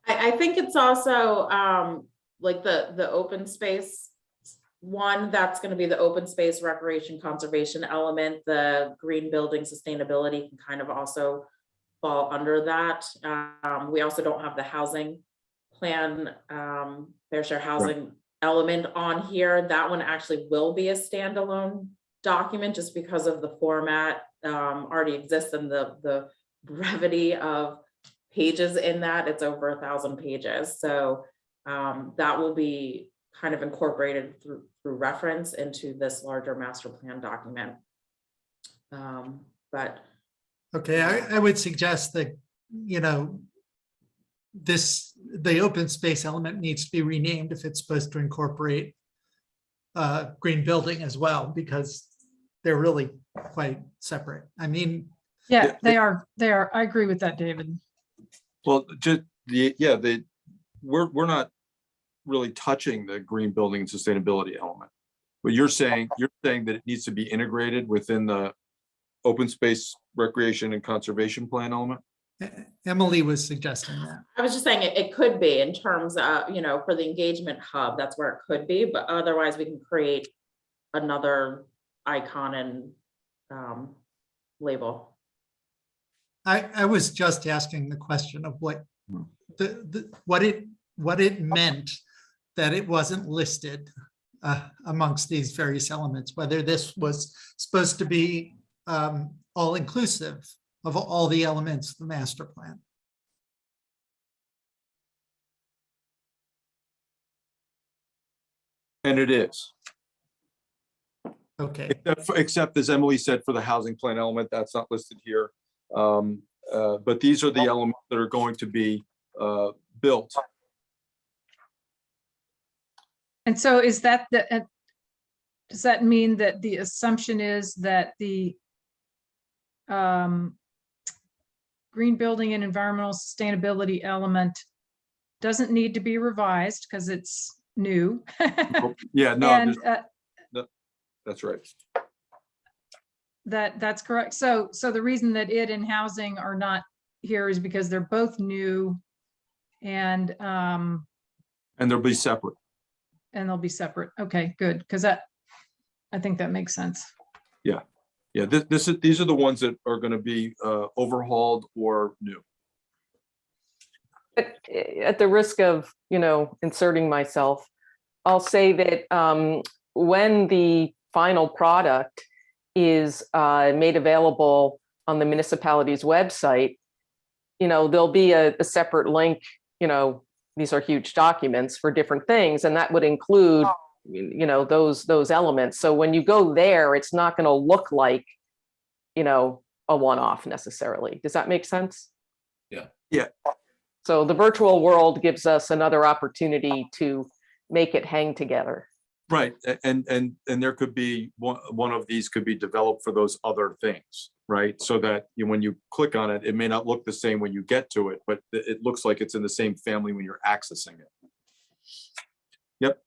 I think it's also like the open space one, that's going to be the open space recreation conservation element. The green building sustainability can kind of also fall under that. We also don't have the housing plan, fair share housing element on here. That one actually will be a standalone document just because of the format already exists and the brevity of pages in that. It's over 1,000 pages. So that will be kind of incorporated through reference into this larger master plan document. But okay, I would suggest that, you know, the open space element needs to be renamed if it's supposed to incorporate green building as well, because they're really quite separate. I mean, yeah, they are. I agree with that, David. Well, just we're not really touching the green building and sustainability element. But you're saying that it needs to be integrated within the open space recreation and conservation plan element? Emily was suggesting that. I was just saying it could be in terms of, you know, for the engagement hub, that's where it could be, but otherwise we can create another icon and label. I was just asking the question of what what it meant that it wasn't listed amongst these various elements, whether this was supposed to be all inclusive of all the elements of the master plan. And it is. Okay. Except as Emily said, for the housing plan element, that's not listed here. But these are the elements that are going to be built. And so is that does that mean that the assumption is that the green building and environmental sustainability element doesn't need to be revised because it's new? Yeah, no, and, that's right. That's correct. So the reason that it and housing are not here is because they're both new and they'll be separate. And they'll be separate. Okay, good. Because I think that makes sense. Yeah. Yeah. These are the ones that are going to be overhauled or new. At the risk of, you know, inserting myself, I'll say that when the final product is made available on the municipality's website, you know, there'll be a separate link, you know, these are huge documents for different things, and that would include, you know, those elements. So when you go there, it's not going to look like, you know, a one-off necessarily. Does that make sense? Yeah. Yeah. So the virtual world gives us another opportunity to make it hang together. Right. And there could be one of these could be developed for those other things, right? So that when you click on it, it may not look the same when you get to it, but it looks like it's in the same family when you're accessing it. Yep.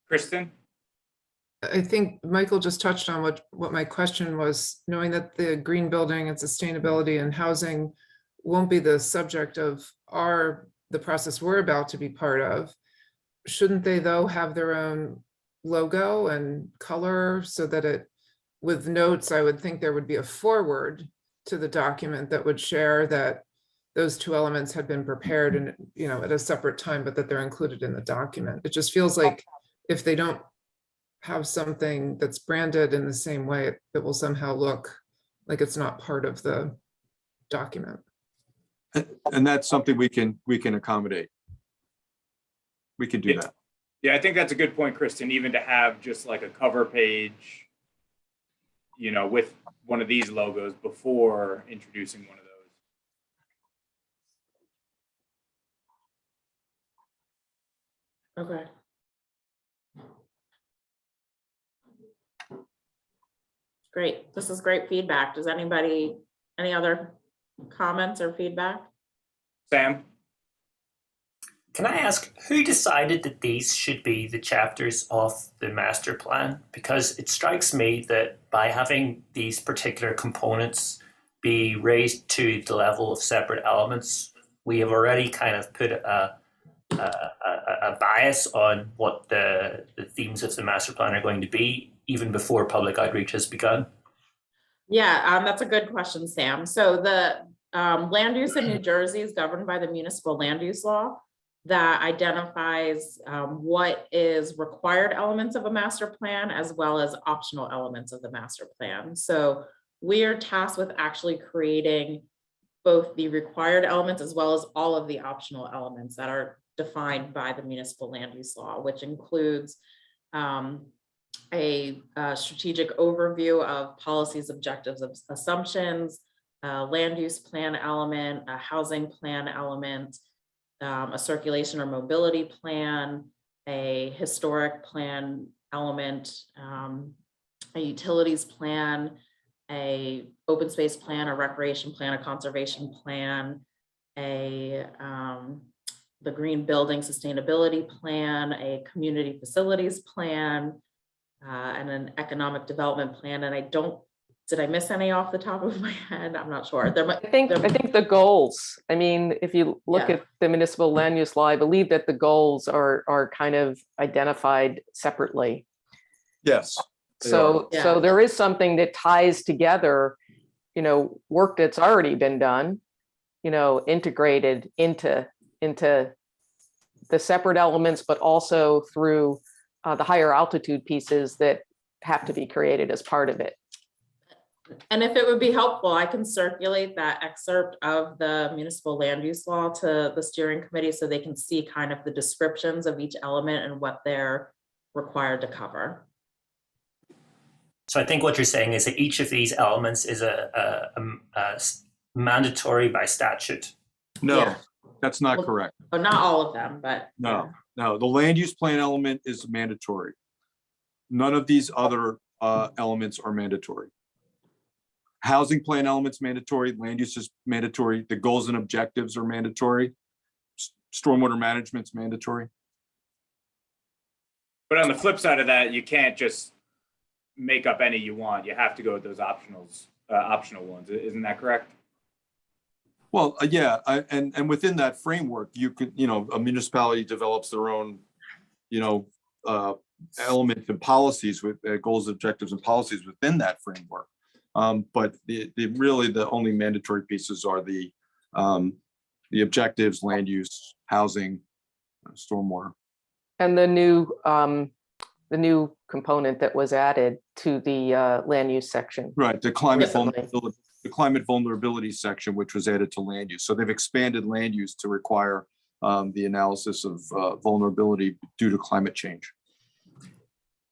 Kristen? I think Michael just touched on what my question was, knowing that the green building and sustainability and housing won't be the subject of the process we're about to be part of. Shouldn't they though have their own logo and color so that with notes, I would think there would be a forward to the document that would share that those two elements had been prepared and, you know, at a separate time, but that they're included in the document. It just feels like if they don't have something that's branded in the same way, it will somehow look like it's not part of the document. And that's something we can accommodate. We can do that. Yeah, I think that's a good point, Kristen, even to have just like a cover page, you know, with one of these logos before introducing one of those. Okay. Great. This is great feedback. Does anybody, any other comments or feedback? Sam? Can I ask, who decided that these should be the chapters of the master plan? Because it strikes me that by having these particular components be raised to the level of separate elements, we have already kind of put a bias on what the themes of the master plan are going to be, even before public outreach has begun. Yeah, that's a good question, Sam. So the land use in New Jersey is governed by the municipal land use law that identifies what is required elements of a master plan as well as optional elements of the master plan. So we are tasked with actually creating both the required elements as well as all of the optional elements that are defined by the municipal land use law, which includes a strategic overview of policies, objectives, assumptions, land use plan element, a housing plan element, a circulation or mobility plan, a historic plan element, a utilities plan, a open space plan, a recreation plan, a conservation plan, a the green building sustainability plan, a community facilities plan, and an economic development plan. And did I miss any off the top of my head? I'm not sure. I think the goals, I mean, if you look at the municipal land use law, I believe that the goals are kind of identified separately. Yes. So there is something that ties together, you know, work that's already been done, you know, integrated into the separate elements, but also through the higher altitude pieces that have to be created as part of it. And if it would be helpful, I can circulate that excerpt of the municipal land use law to the steering committee so they can see kind of the descriptions of each element and what they're required to cover. So I think what you're saying is that each of these elements is a mandatory by statute. No, that's not correct. Oh, not all of them, but. No, the land use plan element is mandatory. None of these other elements are mandatory. Housing plan elements mandatory, land use is mandatory, the goals and objectives are mandatory, stormwater management's mandatory. But on the flip side of that, you can't just make up any you want. You have to go with those optional ones. Isn't that correct? Well, yeah, and within that framework, you could, you know, a municipality develops their own, you know, elements and policies with goals, objectives, and policies within that framework. But really the only mandatory pieces are the objectives, land use, housing, stormwater. And the new component that was added to the land use section. Right, the climate vulnerability section, which was added to land use. So they've expanded land use to require the analysis of vulnerability due to climate change.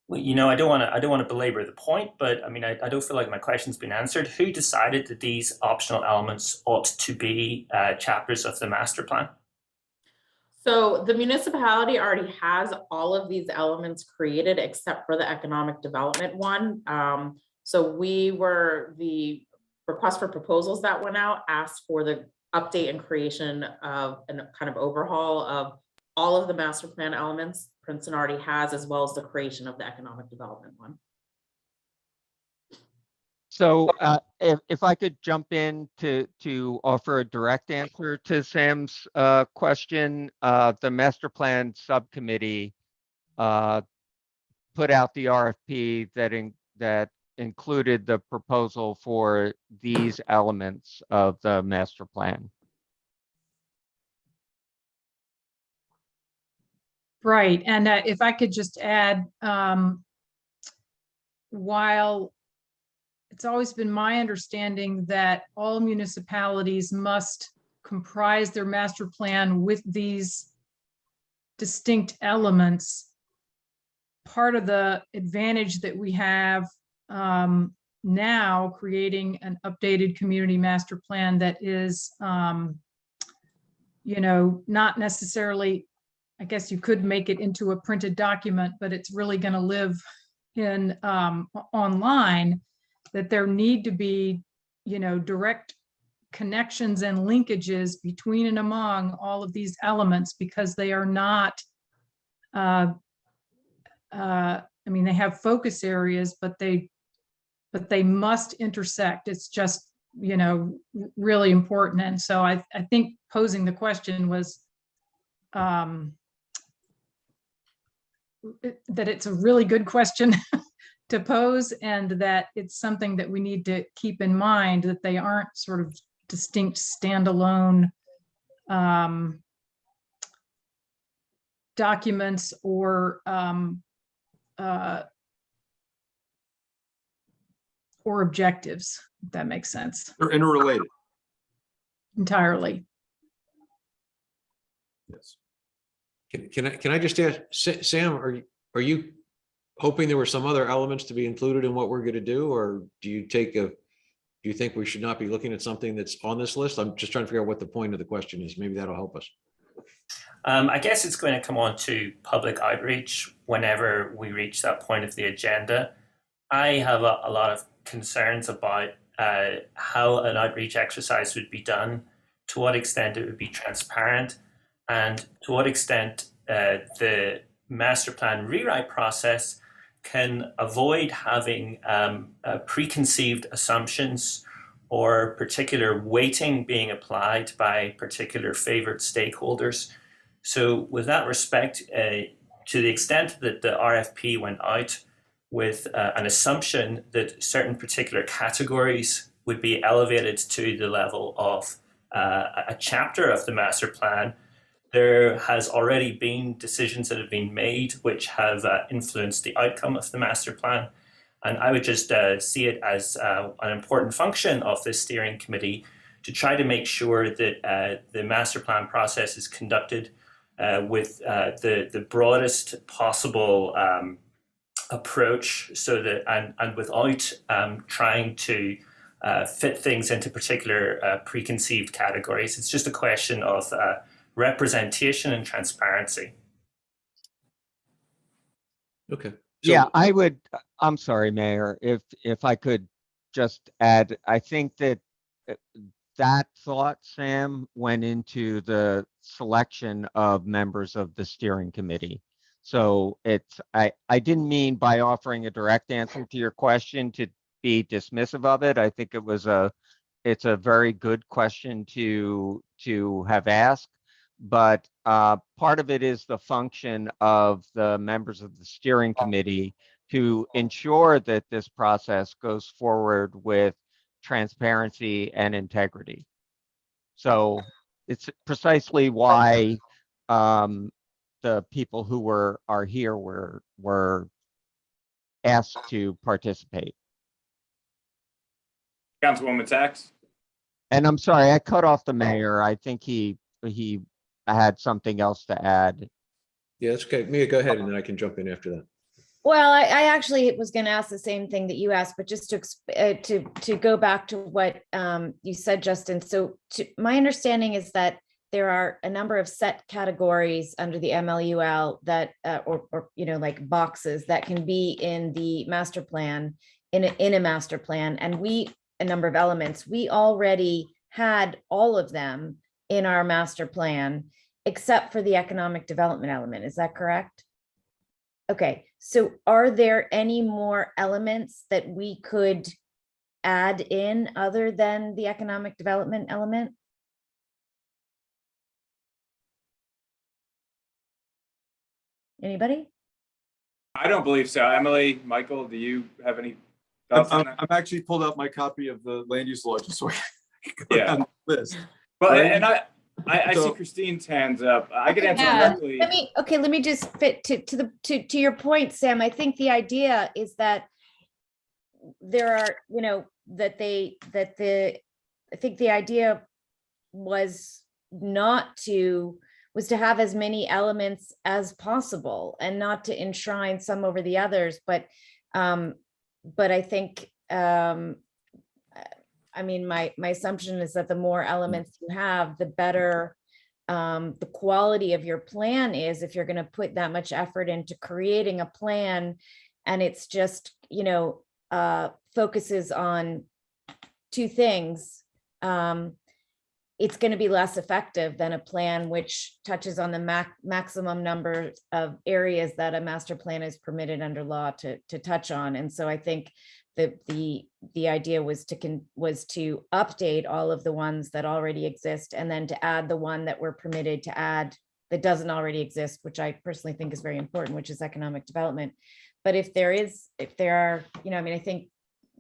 Well, you know, I don't want to belabor the point, but I mean, I don't feel like my question's been answered. Who decided that these optional elements ought to be chapters of the master plan? So the municipality already has all of these elements created except for the economic development one. So the request for proposals that went out asked for the update and creation of a kind of overhaul of all of the master plan elements Princeton already has, as well as the creation of the economic development one. So if I could jump in to offer a direct answer to Sam's question, the master plan subcommittee put out the RFP that included the proposal for these elements of the master plan. Right. And if I could just add, while it's always been my understanding that all municipalities must comprise their master plan with these distinct elements, part of the advantage that we have now creating an updated community master plan that is, you know, not necessarily, I guess you could make it into a printed document, but it's really going to live in online, that there need to be, you know, direct connections and linkages between and among all of these elements, because they are not, I mean, they have focus areas, but they must intersect. It's just, you know, really important. And so I think posing the question was that it's a really good question to pose, and that it's something that we need to keep in mind, that they aren't sort of distinct standalone documents or objectives, if that makes sense. They're interrelated. Entirely. Yes. Can I just ask, Sam, are you hoping there were some other elements to be included in what we're going to do, or do you think we should not be looking at something that's on this list? I'm just trying to figure out what the point of the question is. Maybe that'll help us. I guess it's going to come on to public outreach whenever we reach that point of the agenda. I have a lot of concerns about how an outreach exercise would be done, to what extent it would be transparent, and to what extent the master plan rewrite process can avoid having preconceived assumptions or particular weighting being applied by particular favored stakeholders. So with that respect, to the extent that the RFP went out with an assumption that certain particular categories would be elevated to the level of a chapter of the master plan, there has already been decisions that have been made which have influenced the outcome of the master plan. And I would just see it as an important function of this steering committee to try to make sure that the master plan process is conducted with the broadest possible approach, so that and without trying to fit things into particular preconceived categories. It's just a question of representation and transparency. Okay. Yeah, I'm sorry, Mayor, if I could just add, I think that that thought, Sam, went into the selection of members of the steering committee. So I didn't mean by offering a direct answer to your question to be dismissive of it. I think it's a very good question to have asked. But part of it is the function of the members of the steering committee to ensure that this process goes forward with transparency and integrity. So it's precisely why the people who are here were asked to participate. Councilwoman Sachs. And I'm sorry, I cut off the mayor. I think he had something else to add. Yeah, that's okay. Mia, go ahead, and then I can jump in after that. Well, I actually was going to ask the same thing that you asked, but just to go back to what you said, Justin. So my understanding is that there are a number of set categories under the MLUL that, or you know, like boxes that can be in the master plan, in a master plan, and a number of elements. We already had all of them in our master plan, except for the economic development element. Is that correct? Okay, so are there any more elements that we could add in other than the economic development element? Anybody? I don't believe so. Emily, Michael, do you have any thoughts on that? I'm actually pulled out my copy of the land use law just so I can go Yeah. down the list. Well, Right? and I see So- Christine's hands up. I could answer Yeah. directly. Let me just fit to your point, Sam. I think the idea is that there are, I think the idea was to have as many elements as possible and not to enshrine some over the others. But I think, my assumption is that the more elements you have, the better the quality of your plan is, if you're going to put that much effort into creating a plan and it's just, focuses on two things, it's going to be less effective than a plan which touches on the maximum number of areas that a master plan is permitted under law to touch on. And so I think the idea was to update all of the ones that already exist, and then to add the one that we're permitted to add that doesn't already exist, which I personally think is very important, which is economic development. But if there are, I think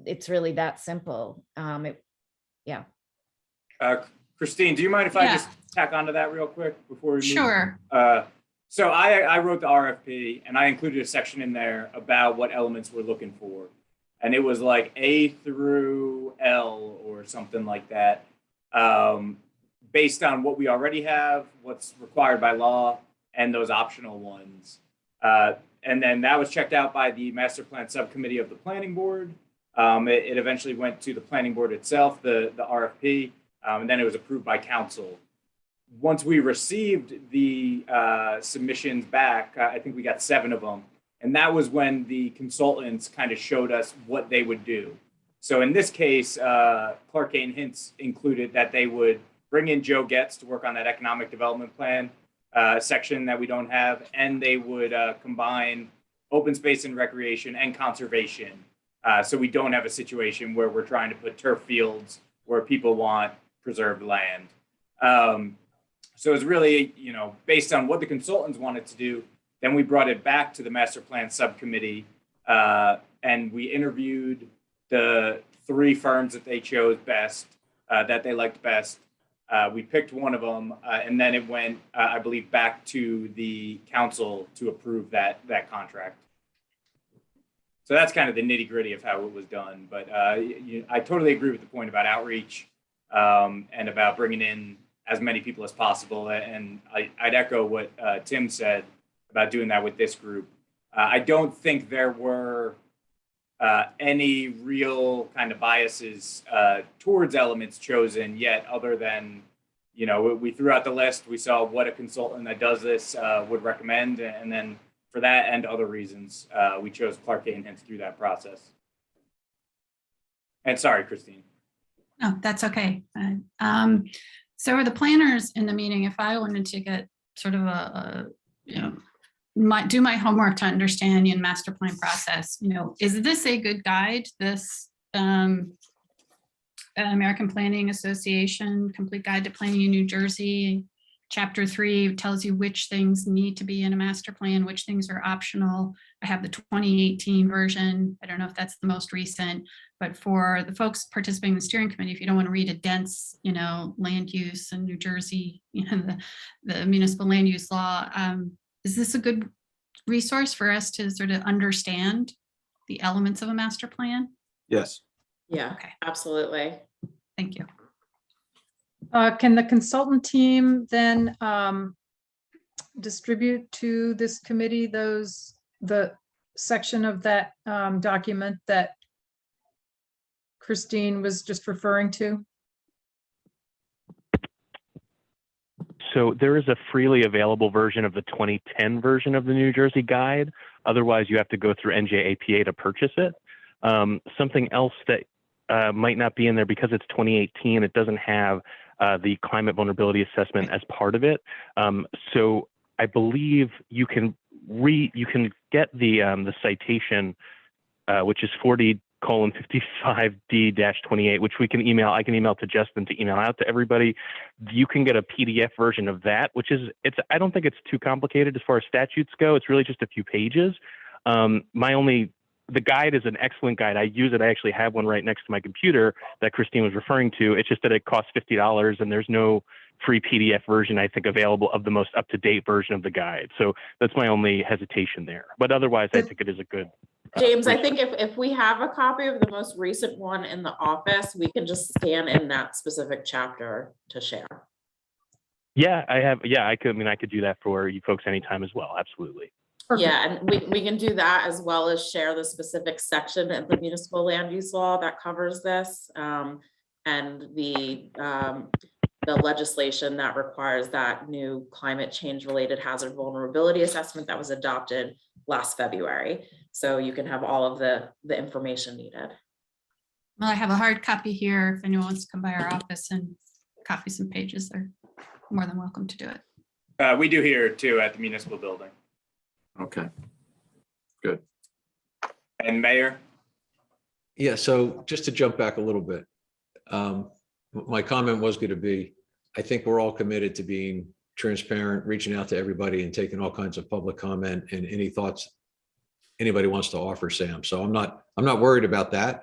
it's really that simple. Yeah. Christine, do you mind if I Yeah. just tack onto that real quick before we move? Sure. So I wrote the RFP and I included a section in there about what elements we're looking for. And it was like A through L or something like that, based on what we already have, what's required by law, and those optional ones. And then that was checked out by the master plan subcommittee of the planning board. It eventually went to the planning board itself, the RFP, and then it was approved by council. Once we received the submissions back, I think we got 7 of them. And that was when the consultants kind of showed us what they would do. So in this case, Clark Kane Hints included that they would bring in Joe Getz to work on that economic development plan section that we don't have, and they would combine open space and recreation and conservation. So we don't have a situation where we're trying to put turf fields where people want preserved land. So it's really, based on what the consultants wanted to do. Then we brought it back to the master plan subcommittee, and we interviewed the 3 firms that they chose best, that they liked best. We picked one of them, and then it went, I believe, back to the council to approve that contract. So that's kind of the nitty gritty of how it was done. But I totally agree with the point about outreach and about bringing in as many people as possible. And I'd echo what Tim said about doing that with this group. I don't think there were any real kind of biases towards elements chosen yet, other than, we threw out the list, we saw what a consultant that does this would recommend, and then for that and other reasons, we chose Clark Kane Hints through that process. And sorry, Christine. No, that's okay. So are the planners in the meeting, if I wanted to get sort of do my homework to understand the master plan process, is this a good guide? This American Planning Association Complete Guide to Planning in New Jersey, Chapter 3 tells you which things need to be in a master plan, which things are optional. I have the 2018 version. I don't know if that's the most recent, but for the folks participating in the steering committee, if you don't want to read a dense, land use in New Jersey, the municipal land use law, is this a good resource for us to sort of understand the elements of a master plan? Yes. Yeah, Okay. absolutely. Thank you. Can the consultant team then distribute to this committee the section of that document that Christine was just referring to? So there is a freely available version of the 2010 version of the New Jersey Guide. Otherwise, you have to go through NJAPA to purchase it. Something else that might not be in there because it's 2018, it doesn't have the climate vulnerability assessment as part of it. So I believe you can get the citation, which is 40:55D-28, which I can email to Justin to email out to everybody. You can get a PDF version of that, which is, I don't think it's too complicated as far as statutes go. It's really just a few pages. The guide is an excellent guide. I use it. I actually have one right next to my computer that Christine was referring to. It's just that it costs $50 and there's no free PDF version, I think, available of the most up-to-date version of the guide. So that's my only hesitation there. But otherwise, I think it is a good. James, I think if we have a copy of the most recent one in the office, we can just scan in that specific chapter to share. Yeah, I have. Yeah, I could do that for you folks anytime as well. Absolutely. Yeah, and we can do that as well as share the specific section of the municipal land use law that covers this, and the legislation that requires that new climate change related hazard vulnerability assessment that was adopted last February. So you can have all of the information needed. Well, I have a hard copy here. If anyone wants to come by our office and copy some pages, they're more than welcome to do it. We do here too at the municipal building. Okay, good. And Mayor? Yeah, so just to jump back a little bit, my comment was going to be, I think we're all committed to being transparent, reaching out to everybody and taking all kinds of public comment and any thoughts anybody wants to offer, Sam. So I'm not worried about that.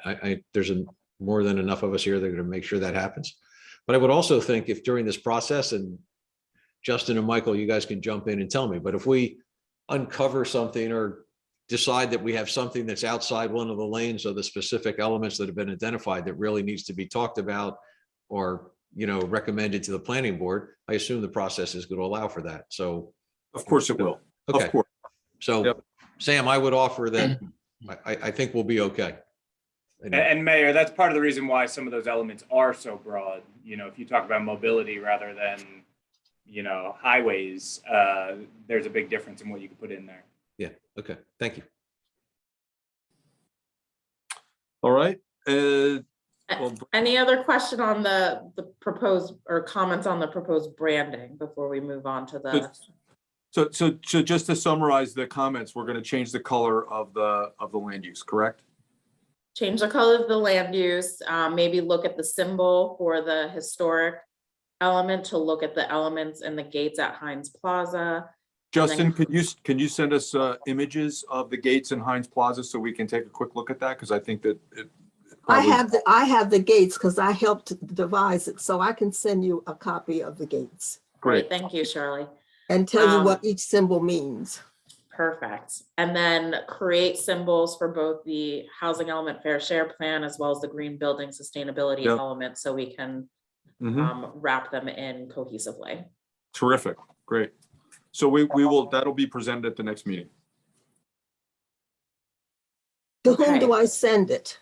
There's more than enough of us here that are going to make sure that happens. But I would also think if during this process, and Justin and Michael, you guys can jump in and tell me, but if we uncover something or decide that we have something that's outside one of the lanes of the specific elements that have been identified that really needs to be talked about or, you know, recommended to the planning board, I assume the process is going to allow for that. So of course it will. Okay. Of course. So Yep. Sam, I would offer that I think we'll be okay. And Mayor, that's part of the reason why some of those elements are so broad. You know, if you talk about mobility rather than, you know, highways, there's a big difference in what you can put in there. Yeah. Okay. Thank you. All right. Any other question on the proposed or comments on the proposed branding before we move on to the? So just to summarize the comments, we're going to change the color of the land use, correct? Change the color of the land use, maybe look at the symbol for the historic element to look at the elements in the gates at Heinz Plaza. Justin, can you send us images of the gates in Heinz Plaza so we can take a quick look at that? Because I think that I have the gates because I helped devise it, so I can send you a copy of the gates. Great, thank you, Shirley. And tell you what each symbol means. Perfect. And then create symbols for both the housing element fair share plan as well as the green building sustainability element so we can wrap them in cohesively. Terrific. Great. So we will, that'll be presented at the next meeting. To whom do I send it?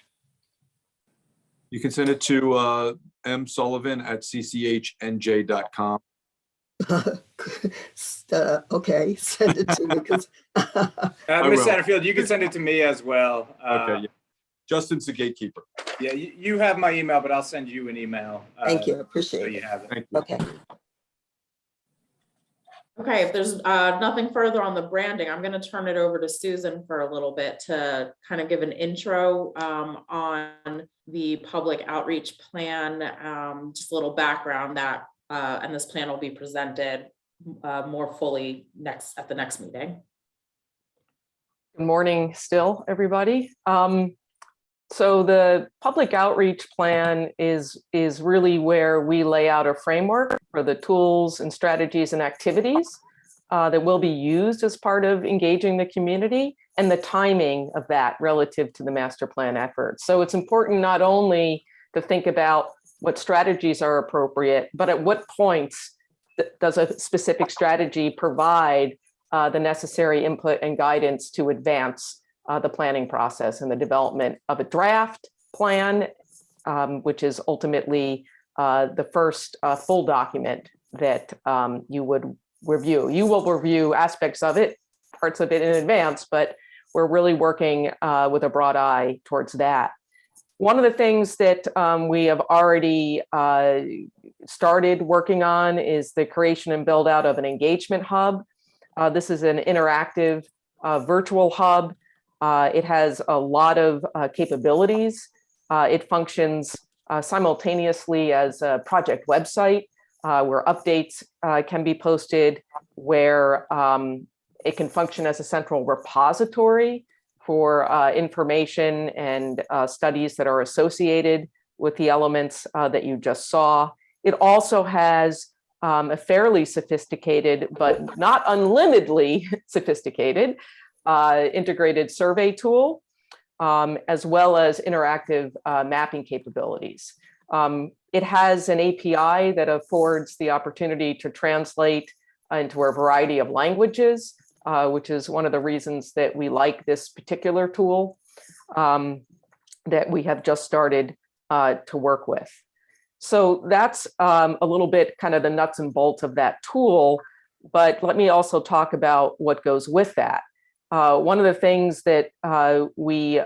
You can send it to msullivan@cchnj.com. Okay, send it to me because Ms. Satterfield, you can send it to me as well. Okay. Yeah. Justin's the gatekeeper. Yeah, you have my email, but I'll send you an email. Thank you. I appreciate so it. you have it. Thank you. Okay. Okay, if there's nothing further on the branding, I'm going to turn it over to Susan for a little bit to kind of give an intro on the public outreach plan, just a little background that, and this plan will be presented more fully at the next meeting. Good morning still, everybody. So the public outreach plan is really where we lay out a framework for the tools and strategies and activities that will be used as part of engaging the community and the timing of that relative to the master plan effort. So it's important not only to think about what strategies are appropriate, but at what points does a specific strategy provide the necessary input and guidance to advance the planning process and the development of a draft plan, which is ultimately the first full document that you would review. You will review aspects of it, parts of it in advance, but we're really working with a broad eye towards that. One of the things that we have already started working on is the creation and build out of an engagement hub. This is an interactive virtual hub. It has a lot of capabilities. It functions simultaneously as a project website where updates can be posted, where it can function as a central repository for information and studies that are associated with the elements that you just saw. It also has a fairly sophisticated, but not unlimitedly sophisticated, integrated survey tool, as well as interactive mapping capabilities. It has an API that affords the opportunity to translate into a variety of languages, which is one of the reasons that we like this particular tool that we have just started to work with. So that's a little bit kind of the nuts and bolts of that tool, but let me also talk about what goes with that. One of the things that we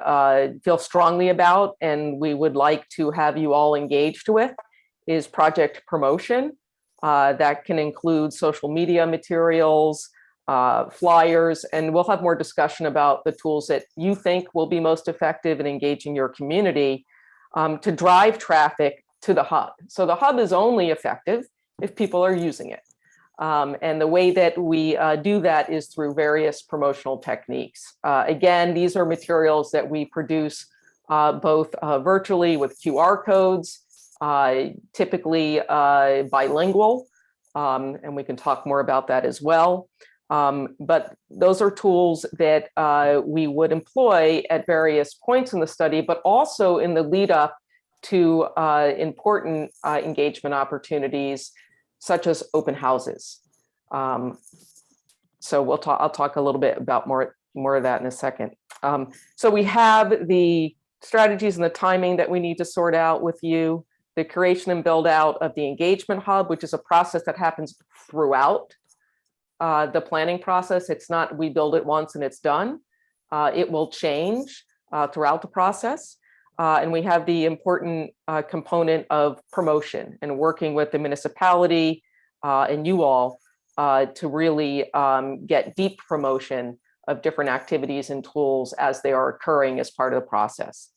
feel strongly about and we would like to have you all engaged with is project promotion. That can include social media materials, flyers, and we'll have more discussion about the tools that you think will be most effective in engaging your community to drive traffic to the hub. So the hub is only effective if people are using it. And the way that we do that is through various promotional techniques. Again, these are materials that we produce both virtually with QR codes, typically bilingual, and we can talk more about that as well. But those are tools that we would employ at various points in the study, but also in the lead up to important engagement opportunities, such as open houses. So I'll talk a little bit about more of that in a second. So we have the strategies and the timing that we need to sort out with you, the creation and build out of the engagement hub, which is a process that happens throughout the planning process. It's not we build it once and it's done. It will change throughout the process. And we have the important component of promotion and working with the municipality and you all to really get deep promotion of different activities and tools as they are occurring as part of the process.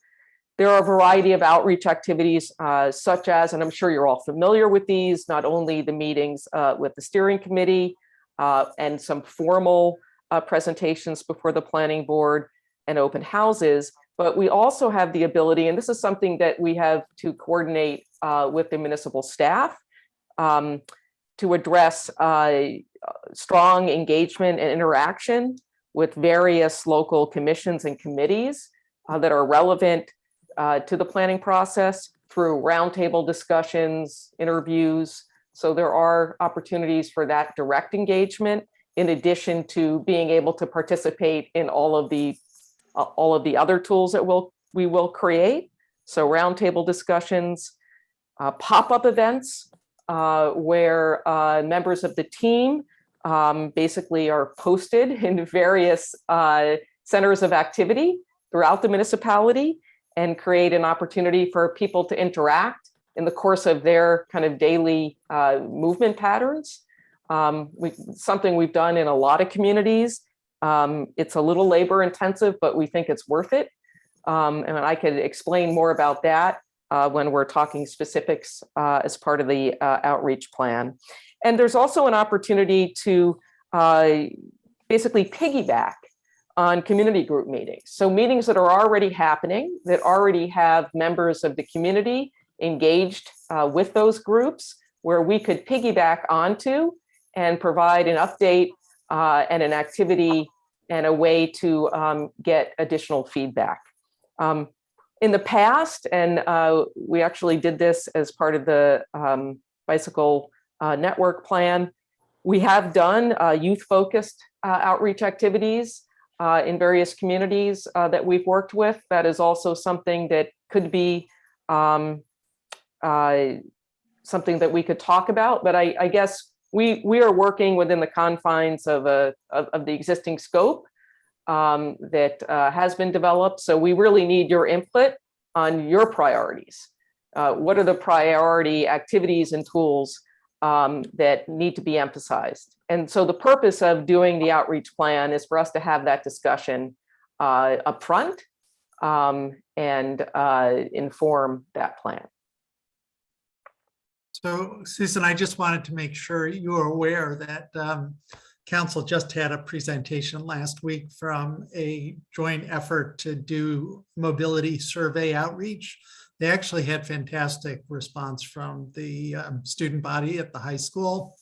There are a variety of outreach activities such as, and I'm sure you're all familiar with these, not only the meetings with the steering committee and some formal presentations before the planning board and open houses, but we also have the ability, and this is something that we have to coordinate with the municipal staff to address strong engagement and interaction with various local commissions and committees that are relevant to the planning process through roundtable discussions, interviews. So there are opportunities for that direct engagement, in addition to being able to participate in all of the other tools that we will create. So roundtable discussions, pop-up events where members of the team basically are posted in various centers of activity throughout the municipality and create an opportunity for people to interact in the course of their kind of daily movement patterns. Something we've done in a lot of communities. It's a little labor intensive, but we think it's worth it. And I could explain more about that when we're talking specifics as part of the outreach plan. And there's also an opportunity to basically piggyback on community group meetings. So meetings that are already happening, that already have members of the community engaged with those groups, where we could piggyback onto and provide an update and an activity and a way to get additional feedback. In the past, and we actually did this as part of the bicycle network plan, we have done youth-focused outreach activities in various communities that we've worked with. That is also something that could be something that we could talk about, but I guess we are working within the confines of the existing scope that has been developed. So we really need your input on your priorities. What are the priority activities and tools that need to be emphasized? And so the purpose of doing the outreach plan is for us to have that discussion up front and inform that plan. So Susan, I just wanted to make sure you are aware that Council just had a presentation last week from a joint effort to do mobility survey outreach they actually had fantastic response from the student body at the high school.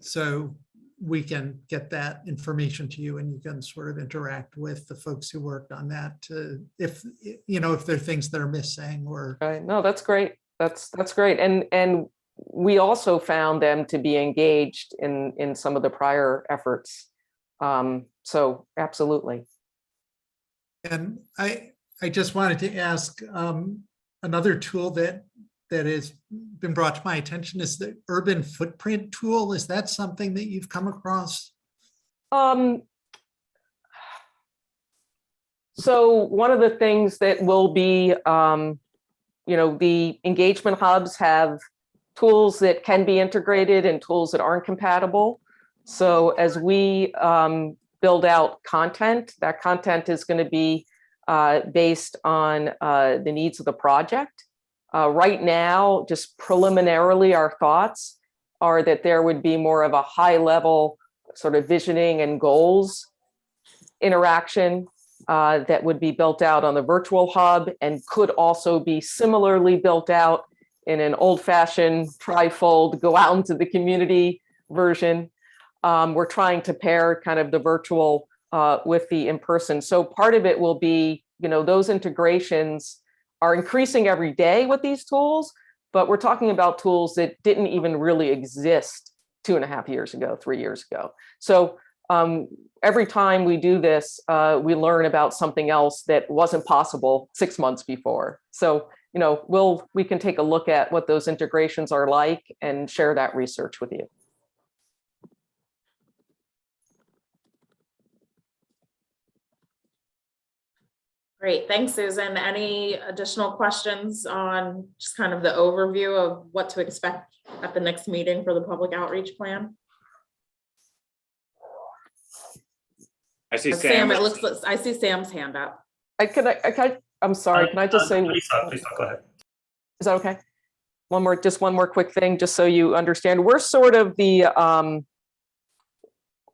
So we can get that information to you and you can sort of interact with the folks who worked on that to, if there are things that are missing or. Right. No, that's great. That's great. And we also found them to be engaged in some of the prior efforts. So absolutely. And I just wanted to ask, another tool that has been brought to my attention is the urban footprint tool. Is that something that you've come across? So one of the things that will be, the engagement hubs have tools that can be integrated and tools that aren't compatible. So as we build out content, that content is going to be based on the needs of the project. Right now, just preliminarily, our thoughts are that there would be more of a high level sort of visioning and goals interaction that would be built out on the virtual hub and could also be similarly built out in an old-fashioned trifold, go out into the community version. We're trying to pair kind of the virtual with the in-person. So part of it will be, those integrations are increasing every day with these tools, but we're talking about tools that didn't even really exist 2.5 years ago, 3 years ago. So every time we do this, we learn about something else that wasn't possible 6 months before. So, we can take a look at what those integrations are like and share that research with you. Great, thanks, Susan. Any additional questions on just kind of the overview of what to expect at the next meeting for the public outreach plan? I see Sam. Sam. I see Sam's hand up. I'm sorry, can I just say? Please go ahead. Is that okay? One more quick thing, just so you understand. We're sort of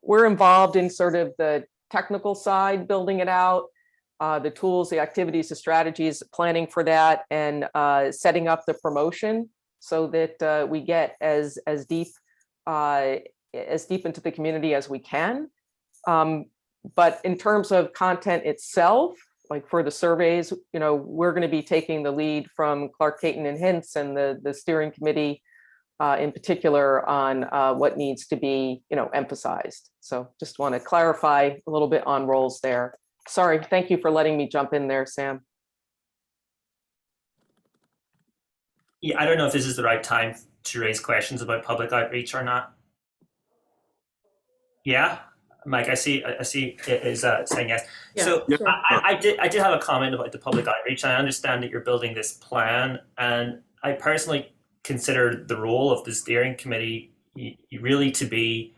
we're involved in sort of the technical side, building it out, the tools, the activities, the strategies, planning for that, and setting up the promotion so that we get as deep into the community as we can. But in terms of content itself, like for the surveys, we're going to be taking the lead from Clark, Caton, and Hintz and the steering committee in particular on what needs to be, emphasized. So just want to clarify a little bit on roles there. Sorry, thank you for letting me jump in there, Sam. Yeah, I don't know if this is the right time to raise questions about public outreach or not. Yeah, Mike, I see is saying yes. Yeah, so sure. I did have a comment about the public outreach. I understand that you're building this plan, and I personally consider the role of the steering committee really to be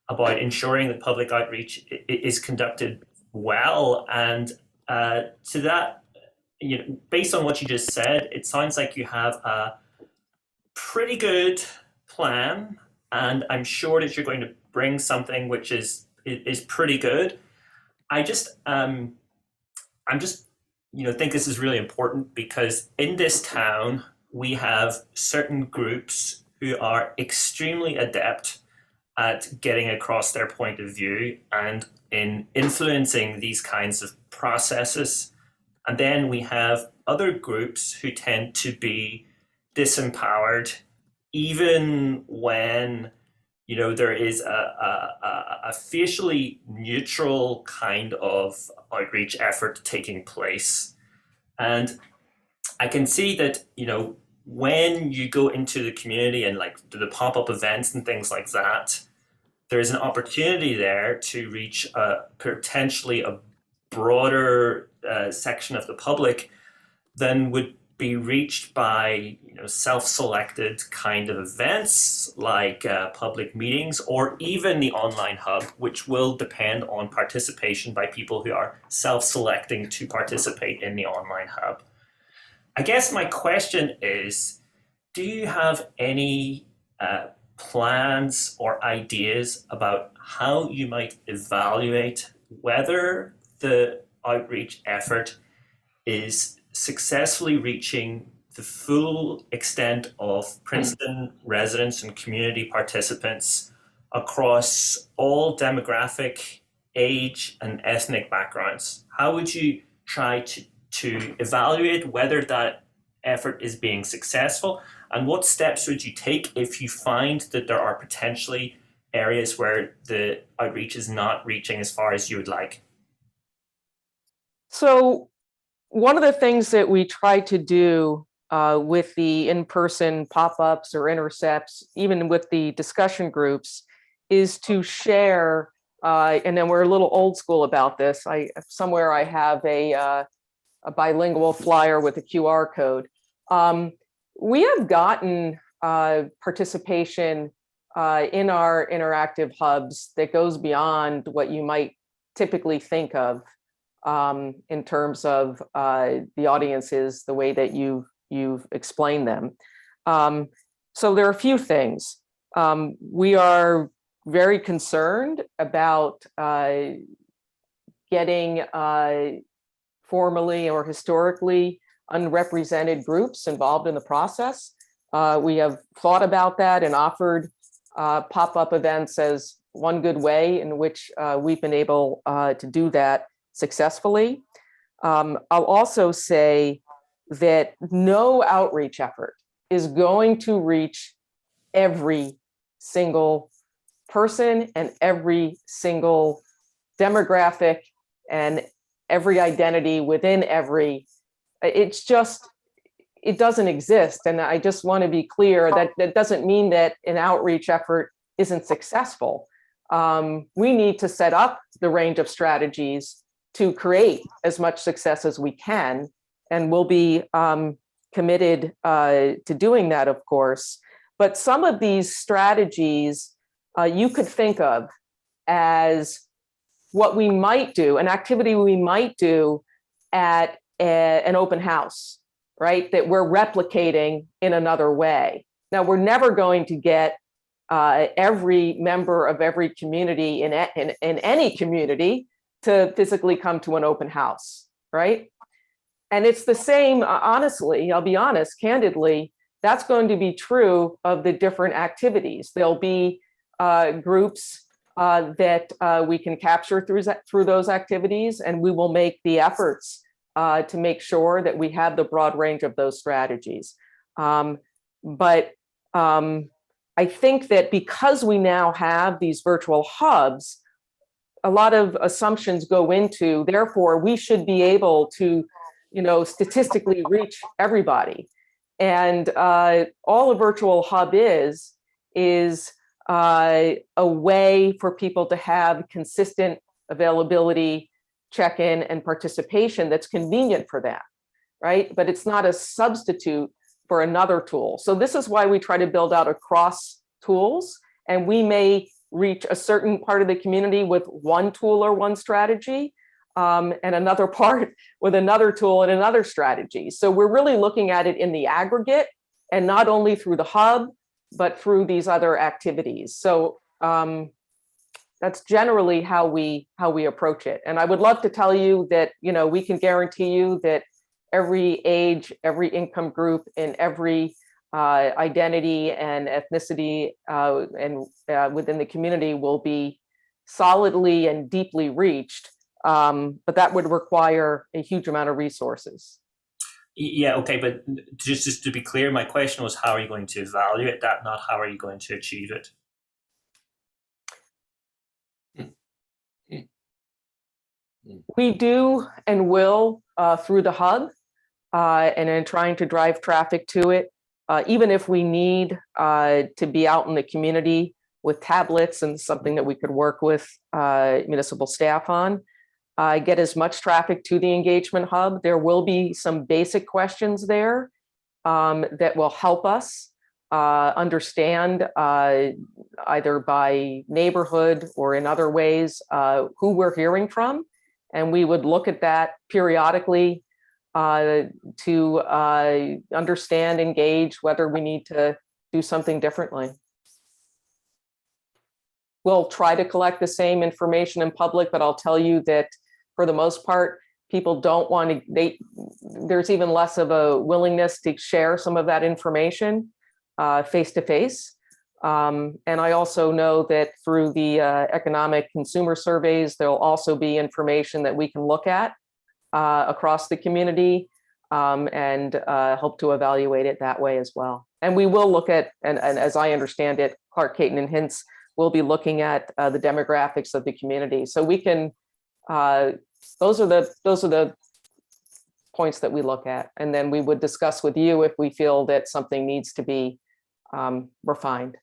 about ensuring that public outreach is conducted well. And to that, based on what you just said, it sounds like you have a pretty good plan, and I'm sure that you're going to bring something which is pretty good. I'm just think this is really important because in this town we have certain groups who are extremely adept at getting across their point of view and in influencing these kinds of processes. And then we have other groups who tend to be disempowered, even when there is a facially neutral kind of outreach effort taking place. And I can see that, when you go into the community and like do the pop-up events and things like that, there's an opportunity there to reach potentially a broader section of the public than would be reached by self-selected kind of events like public meetings or even the online hub, which will depend on participation by people who are self-selecting to participate in the online hub. I guess my question is, do you have any plans or ideas about how you might evaluate whether the outreach effort is successfully reaching the full extent of Princeton residents and community participants across all demographic, age, and ethnic backgrounds? How would you try to evaluate whether that effort is being successful? And what steps would you take if you find that there are potentially areas where the outreach is not reaching as far as you would like? So one of the things that we try to do with the in-person pop-ups or intercepts, even with the discussion groups, is to share, and then we're a little old school about this. Somewhere I have a bilingual flyer with a QR code. We have gotten participation in our interactive hubs that goes beyond what you might typically think of in terms of the audiences, the way that you've explained them. So there are a few things. We are very concerned about getting formally or historically unrepresented groups involved in the process. We have thought about that and offered pop-up events as one good way in which we've been able to do that successfully. I'll also say that no outreach effort is going to reach every single person and every single demographic and every identity within every, it's just, it doesn't exist. And I just want to be clear that that doesn't mean that an outreach effort isn't successful. We need to set up the range of strategies to create as much success as we can. And we'll be committed to doing that, of course. But some of these strategies you could think of as what we might do, an activity we might do at an open house, right? That we're replicating in another way. Now, we're never going to get every member of every community in any community to physically come to an open house, right? And it's the same, honestly, I'll be honest, candidly, that's going to be true of the different activities. There'll be groups that we can capture through those activities, and we will make the efforts to make sure that we have the broad range of those strategies. But I think that because we now have these virtual hubs, a lot of assumptions go into, therefore, we should be able to, statistically reach everybody. And all a virtual hub is a way for people to have consistent availability, check-in, and participation that's convenient for them, right? But it's not a substitute for another tool. So this is why we try to build out across tools, and we may reach a certain part of the community with one tool or one strategy, and another part with another tool and another strategy. So we're really looking at it in the aggregate, and not only through the hub, but through these other activities. So that's generally how we approach it. And I would love to tell you that, we can guarantee you that every age, every income group, and every identity and ethnicity and within the community will be solidly and deeply reached. But that would require a huge amount of resources. Yeah, okay, but just to be clear, my question was, how are you going to evaluate that, not how are you going to achieve it? We do and will through the hub, and in trying to drive traffic to it, even if we need to be out in the community with tablets and something that we could work with municipal staff on, get as much traffic to the engagement hub. There will be some basic questions there that will help us understand either by neighborhood or in other ways who we're hearing from. And we would look at that periodically to understand, engage, whether we need to do something differently. We'll try to collect the same information in public, but I'll tell you that for the most part, people don't want to, there's even less of a willingness to share some of that information face to face. And I also know that through the economic consumer surveys, there'll also be information that we can look at across the community and hope to evaluate it that way as well. And we will look at, and as I understand it, Clark, Caton, and Hintz will be looking at the demographics of the community. So we can, those are the points that we look at. And then we would discuss with you if we feel that something needs to be refined.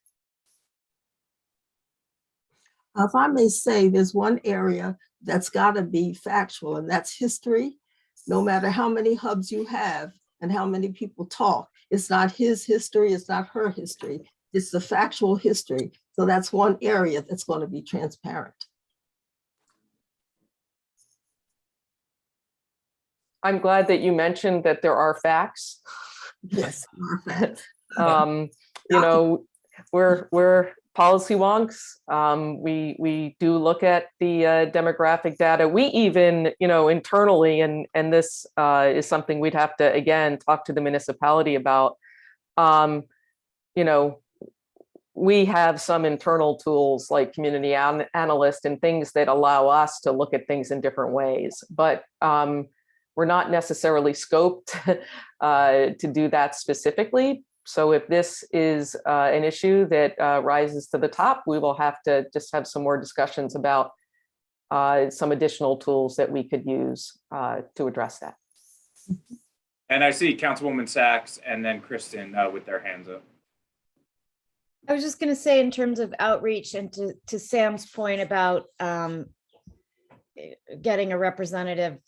If I may say, there's one area that's got to be factual, and that's history. No matter how many hubs you have and how many people talk, it's not his history, it's not her history, it's the factual history. So that's one area that's going to be transparent. I'm glad that you mentioned that there are facts. Yes, there are facts. You know, we're policy wonks. We do look at the demographic data. We even, you know, internally, and this is something we'd have to, again, talk to the municipality about. You know, we have some internal tools like community analyst and things that allow us to look at things in different ways, but we're not necessarily scoped to do that specifically. So if this is an issue that rises to the top, we will have to just have some more discussions about some additional tools that we could use to address that. And I see Councilwoman Sachs and then Kristen with their hands up. I was just going to say, in terms of outreach, and to Sam's point about getting a representative,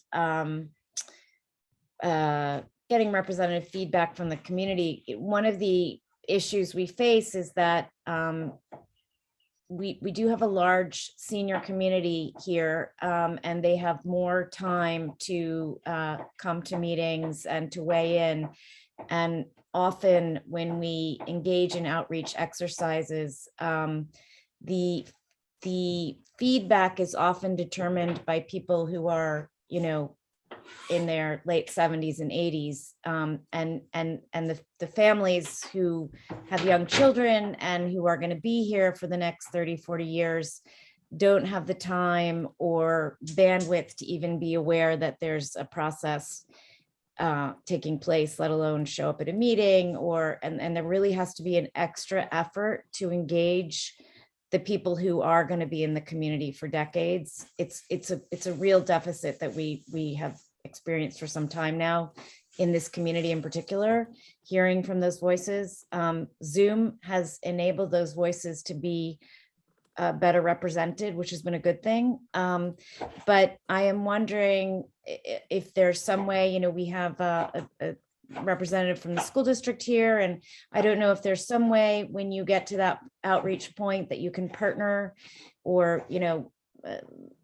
getting representative feedback from the community, one of the issues we face is that we do have a large senior community here, and they have more time to come to meetings and to weigh in. And often when we engage in outreach exercises, the feedback is often determined by people who are, you know, in their late 70s and 80s, and the families who have young children and who are going to be here for the next 30, 40 years don't have the time or bandwidth to even be aware that there's a process taking place, let alone show up at a meeting, or and there really has to be an extra effort to engage the people who are going to be in the community for decades. It's a real deficit that we have experienced for some time now in this community in particular, hearing from those voices. Zoom has enabled those voices to be better represented, which has been a good thing. But I am wondering if there's some way, you know, we have a representative from the school district here, and I don't know if there's some way when you get to that outreach point that you can partner, or, you know,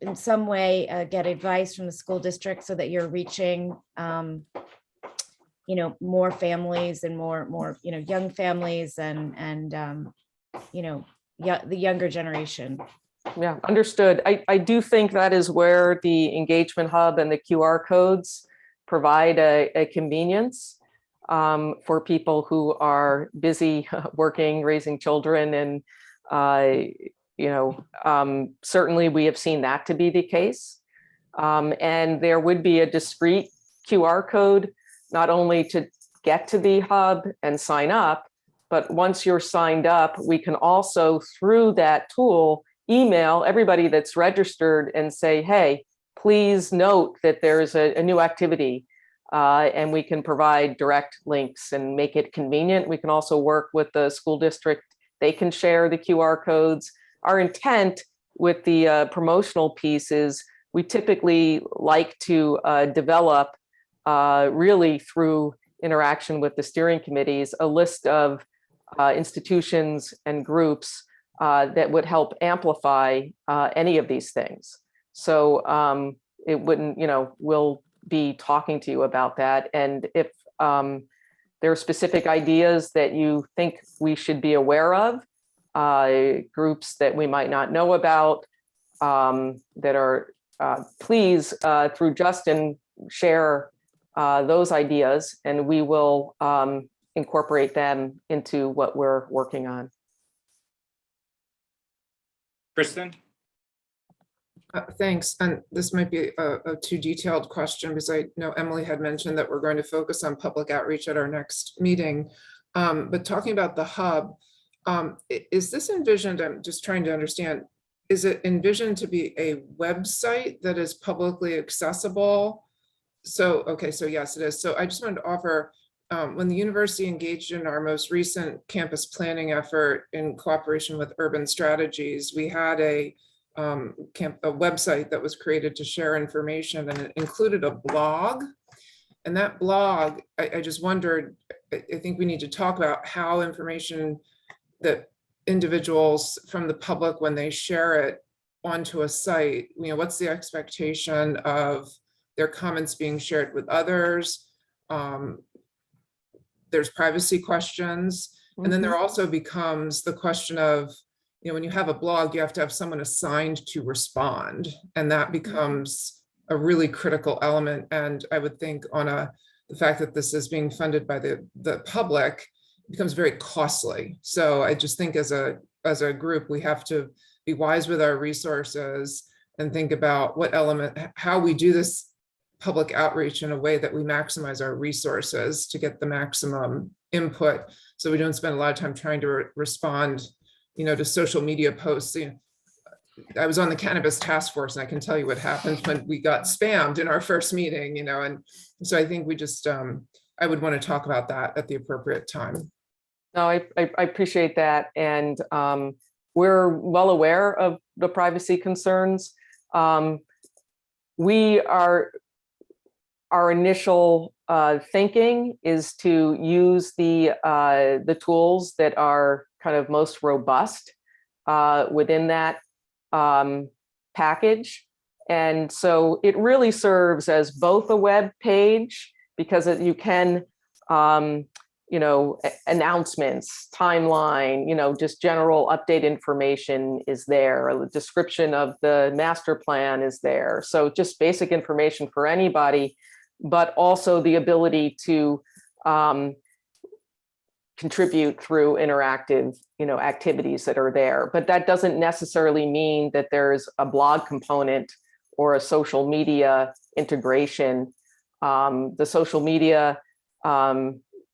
in some way get advice from the school district so that you're reaching, you know, more families and more, you know, young families and you know, the younger generation. Yeah, understood. I do think that is where the engagement hub and the QR codes provide a convenience for people who are busy working, raising children, and you know, certainly we have seen that to be the case. And there would be a discrete QR code, not only to get to the hub and sign up, but once you're signed up, we can also, through that tool, email everybody that's registered and say, hey, please note that there's a new activity, and we can provide direct links and make it convenient. We can also work with the school district. They can share the QR codes. Our intent with the promotional piece is we typically like to develop, really through interaction with the steering committees, a list of institutions and groups that would help amplify any of these things. So it wouldn't, you know, we'll be talking to you about that. And if there are specific ideas that you think we should be aware of, groups that we might not know about, that are, please, through Justin, share those ideas, and we will incorporate them into what we're working on. Kristen? Thanks. And this might be a too detailed question because I know Emily had mentioned that we're going to focus on public outreach at our next meeting. But talking about the hub, is this envisioned, I'm just trying to understand, is it envisioned to be a website that is publicly accessible? So, okay, so yes, it is. So I just wanted to offer, when the university engaged in our most recent campus planning effort in cooperation with Urban Strategies, we had a website that was created to share information, and it included a blog. And that blog, I just wondered, I think we need to talk about how information that individuals from the public, when they share it onto a site, what's the expectation of their comments being shared with others? There's privacy questions. And then there also becomes the question of, when you have a blog, you have to have someone assigned to respond. And that becomes a really critical element. And I would think on the fact that this is being funded by the public, it becomes very costly. So I just think as a group, we have to be wise with our resources and think about what element, how we do this public outreach in a way that we maximize our resources to get the maximum input. So we don't spend a lot of time trying to respond, to social media posts. I was on the cannabis task force, and I can tell you what happened when we got spammed in our first meeting, and so I think we just, I would want to talk about that at the appropriate time. No, I appreciate that. And we're well aware of the privacy concerns. Our initial thinking is to use the tools that are kind of most robust within that package. And so it really serves as both a web page, because you can, announcements, timeline, just general update information is there. A description of the master plan is there. So just basic information for anybody, but also the ability to contribute through interactive, activities that are there. But that doesn't necessarily mean that there's a blog component or a social media integration. The social media,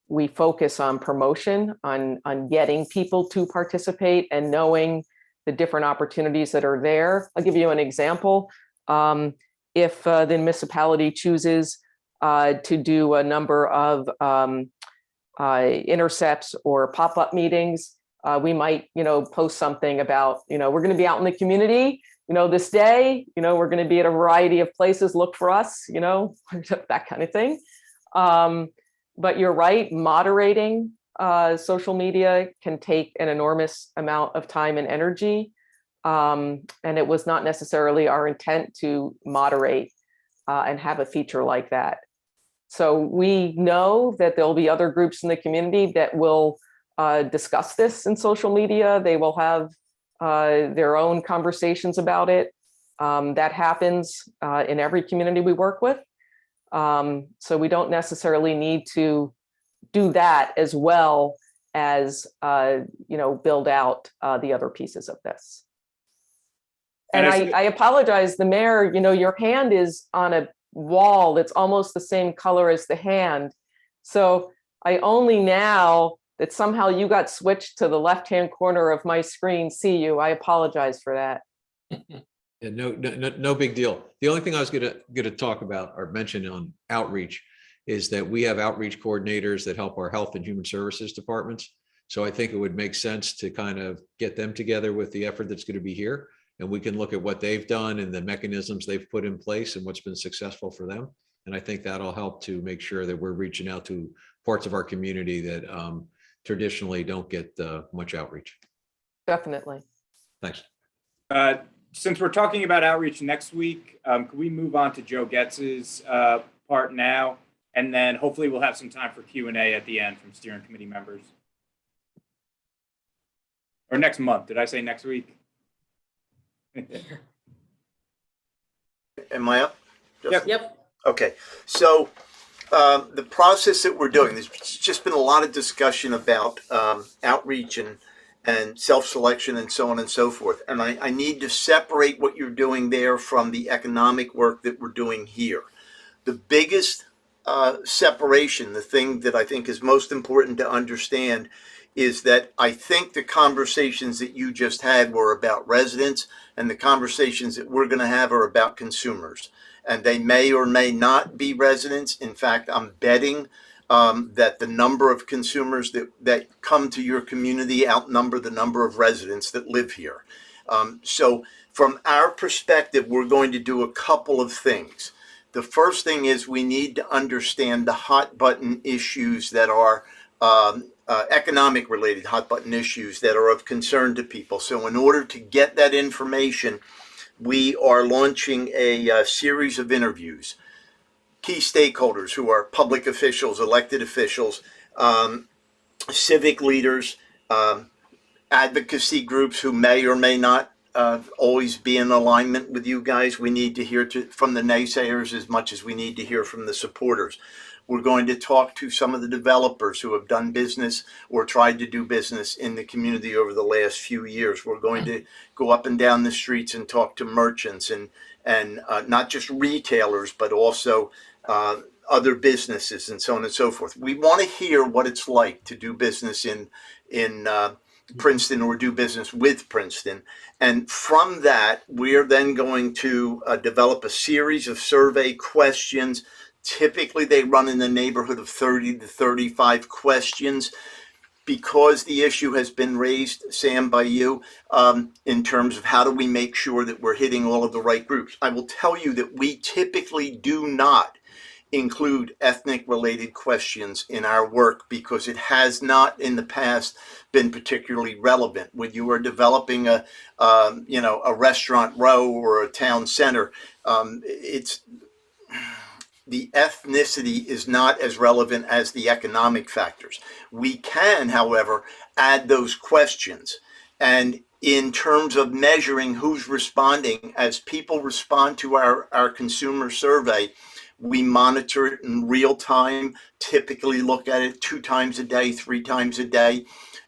we focus on promotion, on getting people to participate and knowing the different opportunities that are there. I'll give you an example. If the municipality chooses to do a number of intercepts or pop-up meetings, we might, post something about, we're going to be out in the community, this day, we're going to be at a variety of places, look for us, that kind of thing. But you're right, moderating social media can take an enormous amount of time and energy. And it was not necessarily our intent to moderate and have a feature like that. So we know that there'll be other groups in the community that will discuss this in social media. They will have their own conversations about it. That happens in every community we work with. So we don't necessarily need to do that as well as, build out the other pieces of this. And I apologize, the mayor, your hand is on a wall that's almost the same color as the hand. So I only now that somehow you got switched to the left-hand corner of my screen see you. I apologize for that. Yeah, no big deal. The only thing I was gonna talk about or mention on outreach is that we have outreach coordinators that help our health and human services departments. So I think it would make sense to kind of get them together with the effort that's going to be here. And we can look at what they've done and the mechanisms they've put in place and what's been successful for them. And I think that'll help to make sure that we're reaching out to parts of our community that traditionally don't get much outreach. Definitely. Thanks. Since we're talking about outreach next week, can we move on to Joe Getz's part now? And then hopefully we'll have some time for Q&A at the end from steering committee members. Or next month. Did I say next week? Am I up? Yep. Okay, so the process that we're doing, there's just been a lot of discussion about outreach and self-selection and so on and so forth. And I need to separate what you're doing there from the economic work that we're doing here. The biggest separation, the thing that I think is most important to understand, is that I think the conversations that you just had were about residents, and the conversations that we're going to have are about consumers. And they may or may not be residents. In fact, I'm betting that the number of consumers that come to your community outnumber the number of residents that live here. So from our perspective, we're going to do a couple of things. The first thing is we need to understand the hot button issues that are economic related hot button issues that are of concern to people. So in order to get that information, we are launching a series of interviews. Key stakeholders who are public officials, elected officials, civic leaders, advocacy groups who may or may not always be in alignment with you guys. We need to hear from the naysayers as much as we need to hear from the supporters. We're going to talk to some of the developers who have done business or tried to do business in the community over the last few years. We're going to go up and down the streets and talk to merchants and not just retailers, but also other businesses and so on and so forth. We want to hear what it's like to do business in Princeton or do business with Princeton. And from that, we're then going to develop a series of survey questions. Typically, they run in the neighborhood of 30 to 35 questions. Because the issue has been raised, Sam, by you, in terms of how do we make sure that we're hitting all of the right groups. I will tell you that we typically do not include ethnic related questions in our work because it has not in the past been particularly relevant. When you are developing a restaurant row or a town center, the ethnicity is not as relevant as the economic factors. We can, however, add those questions. And in terms of measuring who's responding, as people respond to our consumer survey, we monitor it in real time, typically look at it 2 times a day, 3 times a day,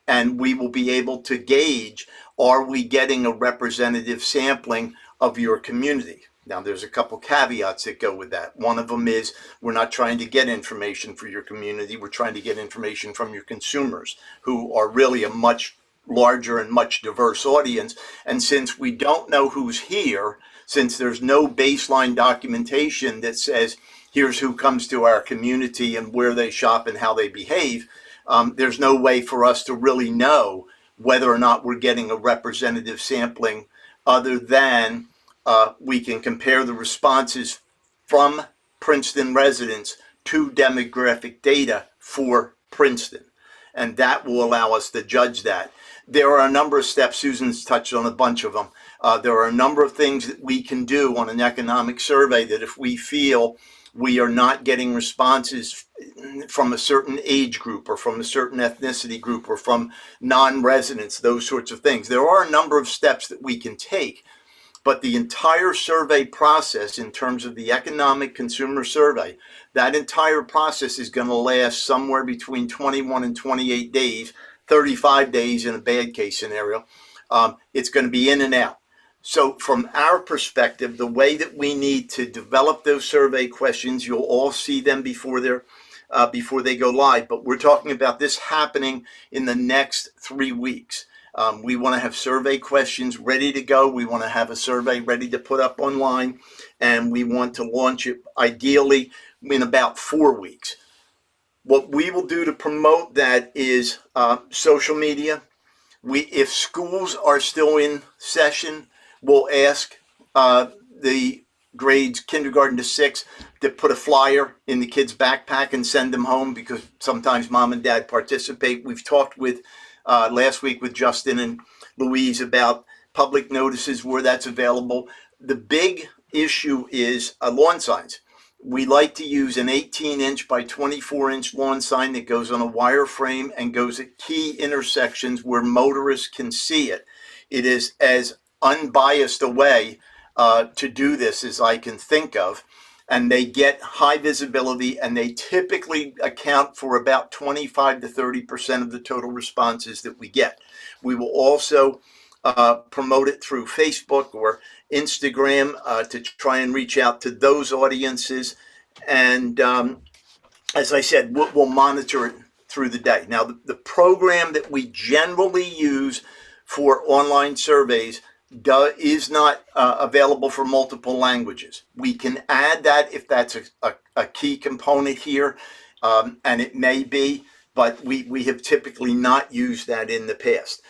and we will be able to gauge, are we getting a representative sampling of your community? Now, there's a couple caveats that go with that. One of them is we're not trying to get information for your community. We're trying to get information from your consumers, who are really a much larger and much diverse audience. And since we don't know who's here, since there's no baseline documentation that says, here's who comes to our community and where they shop and how they behave, there's no way for us to really know whether or not we're getting a representative sampling other than we can compare the responses from Princeton residents to demographic data for Princeton. And that will allow us to judge that. There are a number of steps, Susan's touched on a bunch of them. There are a number of things that we can do on an economic survey that if we feel we are not getting responses from a certain age group or from a certain ethnicity group or from non-residents, those sorts of things. There are a number of steps that we can take. But the entire survey process, in terms of the economic consumer survey, that entire process is going to last somewhere between 21 and 28 days, 35 days in a bad case scenario. It's going to be in and out. So from our perspective, the way that we need to develop those survey questions, you'll all see them before they go live. But we're talking about this happening in the next 3 weeks. We want to have survey questions ready to go. We want to have a survey ready to put up online, and we want to launch it ideally in about 4 weeks. What we will do to promote that is social media. If schools are still in session, we'll ask the grades kindergarten to 6 to put a flyer in the kid's backpack and send them home, because sometimes mom and dad participate. We've talked with last week with Justin and Louise about public notices where that's available. The big issue is lawn signs. We like to use an 18-inch by 24-inch lawn sign that goes on a wire frame and goes at key intersections where motorists can see it. It is as unbiased a way to do this as I can think of. and they get high visibility, and they typically account for about 25 to 30% of the total responses that we get. We will also promote it through Facebook or Instagram to try and reach out to those audiences. And as I said, we'll monitor it through the day. Now, the program that we generally use for online surveys is not available for multiple languages. We can add that if that's a key component here, and it may be, but we have typically not used that in the past.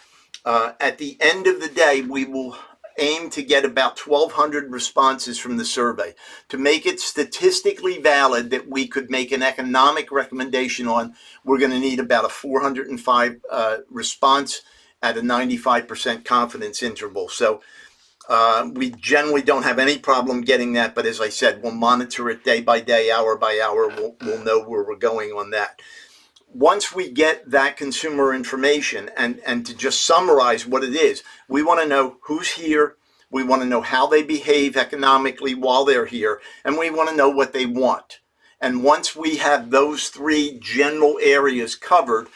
At the end of the day, we will aim to get about 1,200 responses from the survey. To make it statistically valid that we could make an economic recommendation on, we're going to need about a 405 response at a 95% confidence interval. So we generally don't have any problem getting that, but as I said, we'll monitor it day by day, hour by hour. We'll know where we're going on that. Once we get that consumer information, and to just summarize what it is, we want to know who's here, we want to know how they behave economically while they're here, and we want to know what they want. And once we have those three general areas covered,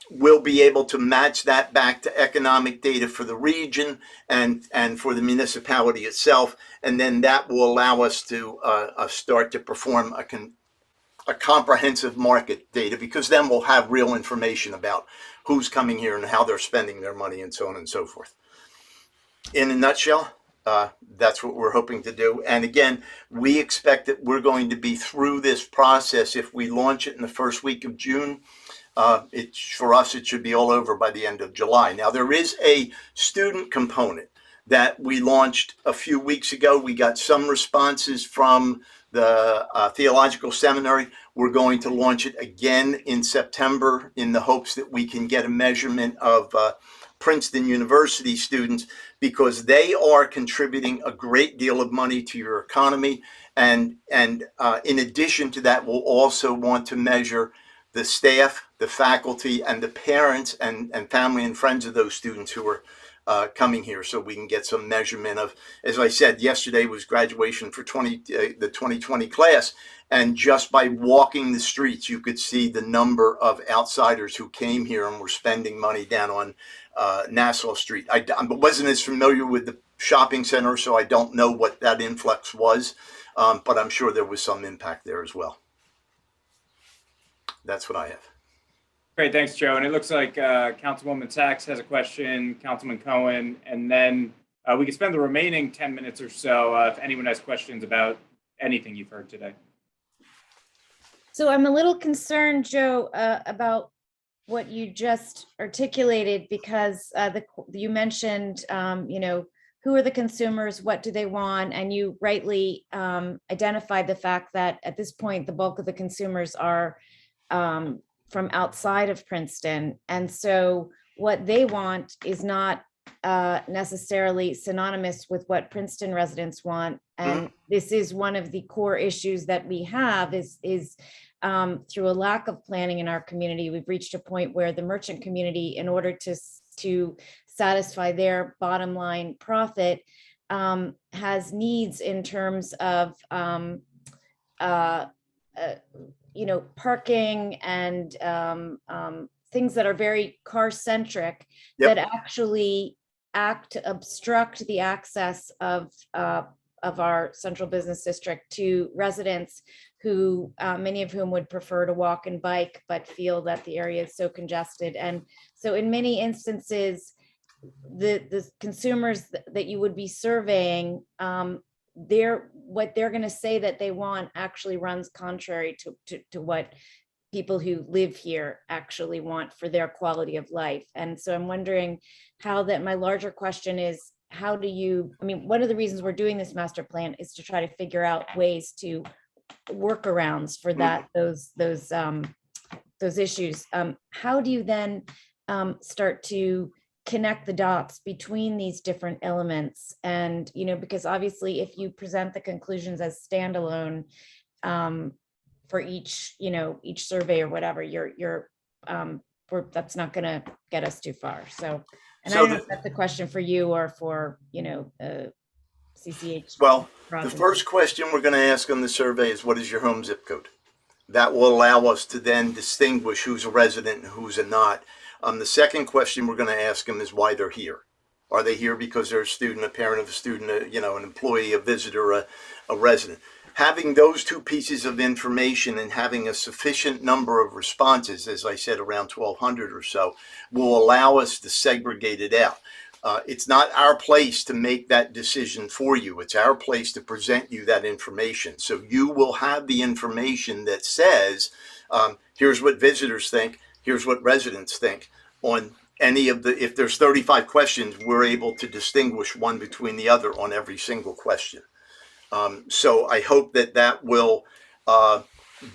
we'll be able to match that back to economic data for the region and for the municipality itself, and then that will allow us to start to perform a comprehensive market data, because then we'll have real information about who's coming here and how they're spending their money and so on and so forth. In a nutshell, that's what we're hoping to do. And again, we expect that we're going to be through this process. If we launch it in the first week of June, for us, it should be all over by the end of July. Now, there is a student component that we launched a few weeks ago. We got some responses from the Theological Seminary. We're going to launch it again in September in the hopes that we can get a measurement of Princeton University students, because they are contributing a great deal of money to your economy. And in addition to that, we'll also want to measure the staff, the faculty, and the parents and family and friends of those students who are coming here, so we can get some measurement of, as I said, yesterday was graduation for the 2020 class, and just by walking the streets, you could see the number of outsiders who came here and were spending money down on Nassau Street. I wasn't as familiar with the shopping center, so I don't know what that influx was, but I'm sure there was some impact there as well. That's what I have. Great, thanks, Joe. And it looks like Councilwoman Sachs has a question, Councilman Cohen, and then we can spend the remaining 10 minutes or so if anyone has questions about anything you've heard today. So I'm a little concerned, Joe, about what you just articulated, because you mentioned, who are the consumers, what do they want? And you rightly identified the fact that at this point, the bulk of the consumers are from outside of Princeton. And so what they want is not necessarily synonymous with what Princeton residents want. And this is one of the core issues that we have is through a lack of planning in our community, we've reached a point where the merchant community, in order to satisfy their bottom line profit, has needs in terms of parking and things that are very car centric, that actually act to obstruct the access of our central business district to residents who, many of whom would prefer to walk and bike, but feel that the area is so congested. And so in many instances, the consumers that you would be surveying, what they're going to say that they want actually runs contrary to what people who live here actually want for their quality of life. And so I'm wondering how that, my larger question is, how do you, one of the reasons we're doing this master plan is to try to figure out ways to workarounds for that, those issues. How do you then start to connect the dots between these different elements? And, because obviously if you present the conclusions as standalone for each survey or whatever, that's not going to get us too far. So, and I don't know if that's a question for you or for, CCH. Well, the process. first question we're going to ask on the survey is, what is your home zip code? That will allow us to then distinguish who's a resident and who's a not. The second question we're going to ask them is why they're here. Are they here because they're a student, a parent of a student, an employee, a visitor, a resident? Having those two pieces of information and having a sufficient number of responses, as I said, around 1,200 or so, will allow us to segregate it out. It's not our place to make that decision for you. It's our place to present you that information. So you will have the information that says, here's what visitors think, here's what residents think. On any of the, if there's 35 questions, we're able to distinguish one between the other on every single question. So I hope that that will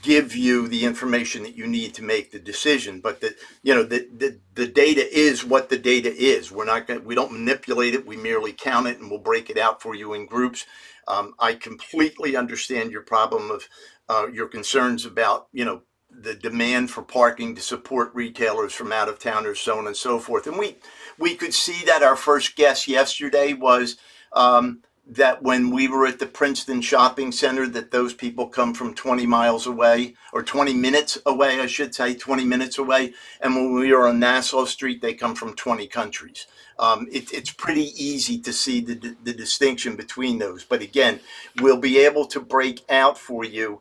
give you the information that you need to make the decision. But that, the data is what the data is. We don't manipulate it. We merely count it, and we'll break it out for you in groups. I completely understand your problem of your concerns about, the demand for parking to support retailers from out of towners, so on and so forth. And we could see that. Our first guess yesterday was that when we were at the Princeton Shopping Center, that those people come from 20 miles away, or 20 minutes away, I should say, 20 minutes away. And when we were on Nassau Street, they come from 20 countries. It's pretty easy to see the distinction between those. But again, we'll be able to break out for you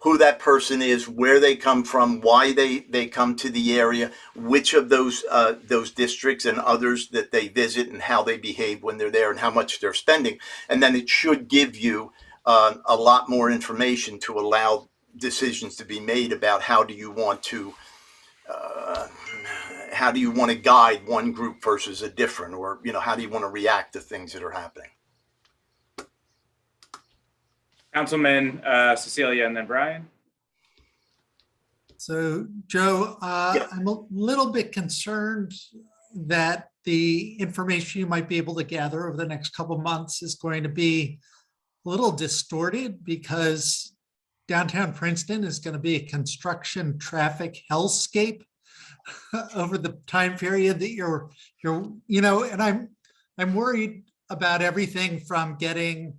who that person is, where they come from, why they come to the area, which of those districts and others that they visit, and how they behave when they're there, and how much they're spending. And then it should give you a lot more information to allow decisions to be made about how do you want to guide one group versus a different, or how do you want to react to things that are happening. Councilman Cecilia, and then Brian. So, Joe, I'm a little bit concerned that the information you might be able to gather over the next couple of months is going to be a little distorted, because downtown Princeton is going to be a construction traffic hellscape over the time period that you're and I'm worried about everything from getting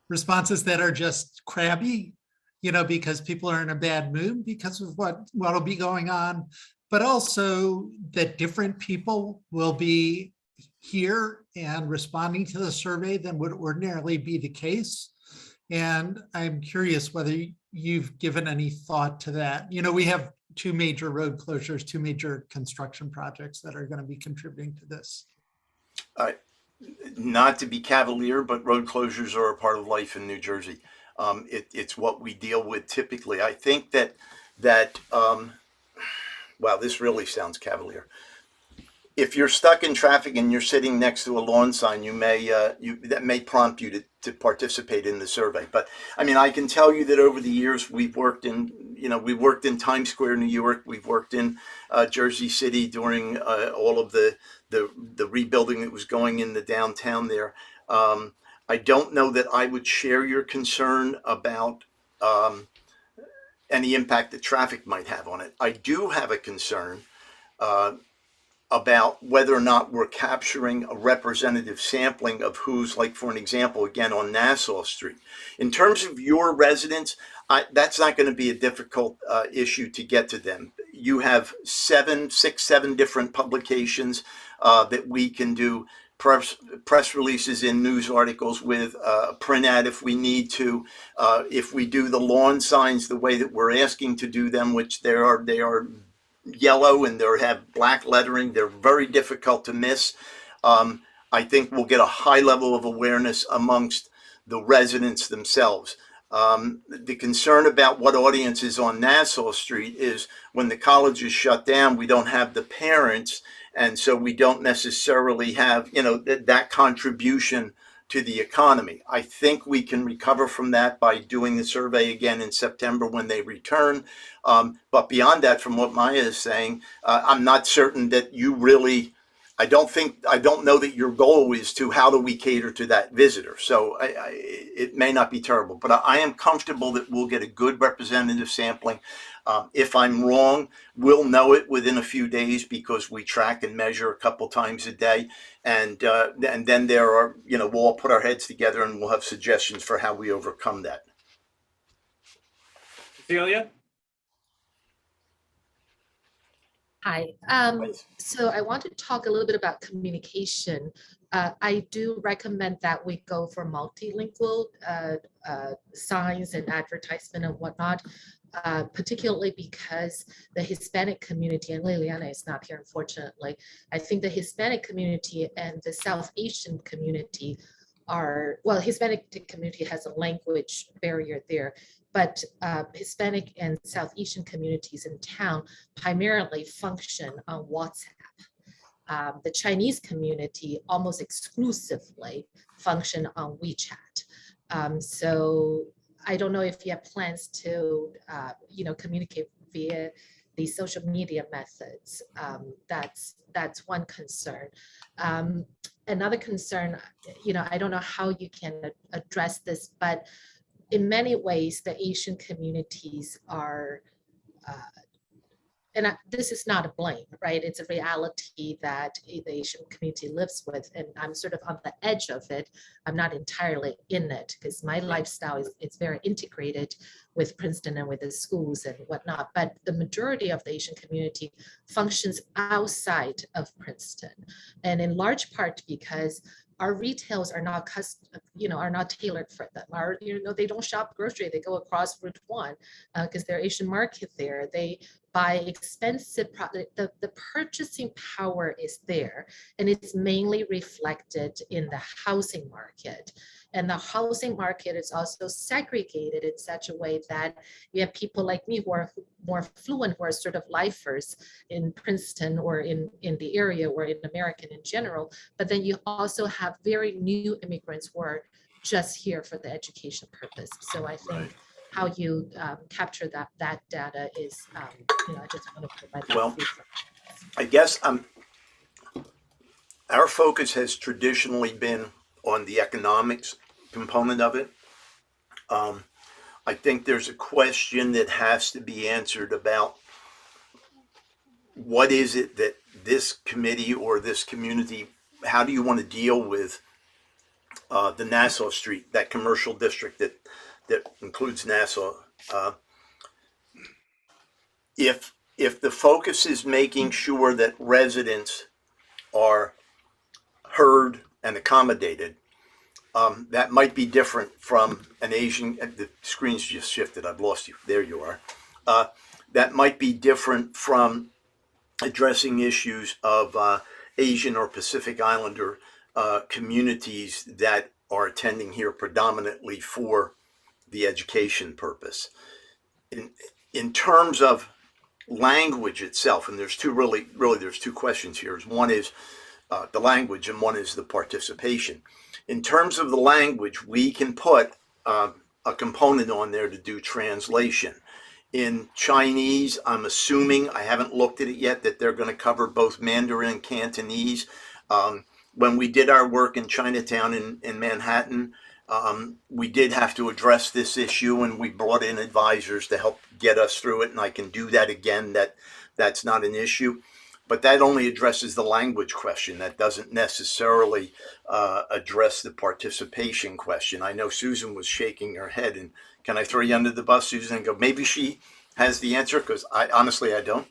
responses that are just crabby, because people are in a bad mood because of what'll be going on, but also that different people will be here and responding to the survey than would ordinarily be the case. And I'm curious whether you've given any thought to that. We have two major road closures, two major construction projects that are going to be contributing to this. Not to be cavalier, but road closures are a part of life in New Jersey. It's what we deal with typically. I think that wow, this really sounds cavalier. If you're stuck in traffic and you're sitting next to a lawn sign, that may prompt you to participate in the survey. But I mean, I can tell you that over the years we've worked in Times Square, New York. We've worked in Jersey City during all of the rebuilding that was going in the downtown there. I don't know that I would share your concern about any impact that traffic might have on it. I do have a concern about whether or not we're capturing a representative sampling of who's, like, for an example, again, on Nassau Street. In terms of your residents, that's not going to be a difficult issue to get to them. You have 7 different publications that we can do press releases in news articles with, a print ad if we need to. If we do the lawn signs the way that we're asking to do them, which they are yellow and they have black lettering, they're very difficult to miss. I think we'll get a high level of awareness amongst the residents themselves. The concern about what audience is on Nassau Street is when the college is shut down, we don't have the parents, and so we don't necessarily have, that contribution to the economy. I think we can recover from that by doing the survey again in September when they return. But beyond that, from what Maya is saying, I'm not certain that you really I don't know that your goal is to how do we cater to that visitor. So it may not be terrible, but I am comfortable that we'll get a good representative sampling. If I'm wrong, we'll know it within a few days because we track and measure a couple times a day. And then there are, we'll all put our heads together and we'll have suggestions for how we overcome that. Cecilia? Hi. So I want to talk a little bit about communication. I do recommend that we go for multilingual signs and advertisement and whatnot, particularly because the Hispanic community, and Liliana is not here, unfortunately. I think the Hispanic community and the South Asian community are, well, Hispanic community has a language barrier there, but Hispanic and South Asian communities in town primarily function on WhatsApp. The Chinese community almost exclusively function on WeChat. So I don't know if you have plans to, communicate via these social media methods. That's one concern. Another concern, I don't know how you can address this, but in many ways, the Asian communities are, this is not a blame, right? It's a reality that the Asian community lives with, and I'm sort of on the edge of it. I'm not entirely in it because my lifestyle is very integrated with Princeton and with the schools and whatnot. But the majority of the Asian community functions outside of Princeton, and in large part because our retails are not are not tailored for them. They don't shop grocery. They go across Route 1 because there's Asian market there. They buy expensive product. The purchasing power is there, and it's mainly reflected in the housing market. And the housing market is also segregated in such a way that you have people like me who are more fluent, who are sort of lifers in Princeton or in the area or in American in general. But then you also have very new immigrants who are just here for the education purpose. So I think how you capture that data is, I just want to provide that. Well, I guess our focus has traditionally been on the economics component of it. I think there's a question that has to be answered about what is it that this committee or this community, how do you want to deal with the Nassau Street, that commercial district that includes Nassau? If the focus is making sure that residents are heard and accommodated, that might be different from an Asian, the screen's just shifted, I've lost you, there you are. That might be different from addressing issues of Asian or Pacific Islander communities that are attending here predominantly for the education purpose. In terms of language itself, and there's there's two questions here. One is the language and one is the participation. In terms of the language, we can put a component on there to do translation. In Chinese, I'm assuming, I haven't looked at it yet, that they're going to cover both Mandarin and Cantonese. When we did our work in Chinatown in Manhattan, we did have to address this issue and we brought in advisors to help get us through it. And I can do that again, that's not an issue. But that only addresses the language question. That doesn't necessarily address the participation question. I know Susan was shaking her head, and can I throw you under the bus, Susan, and go, maybe she has the answer? Because honestly, I don't.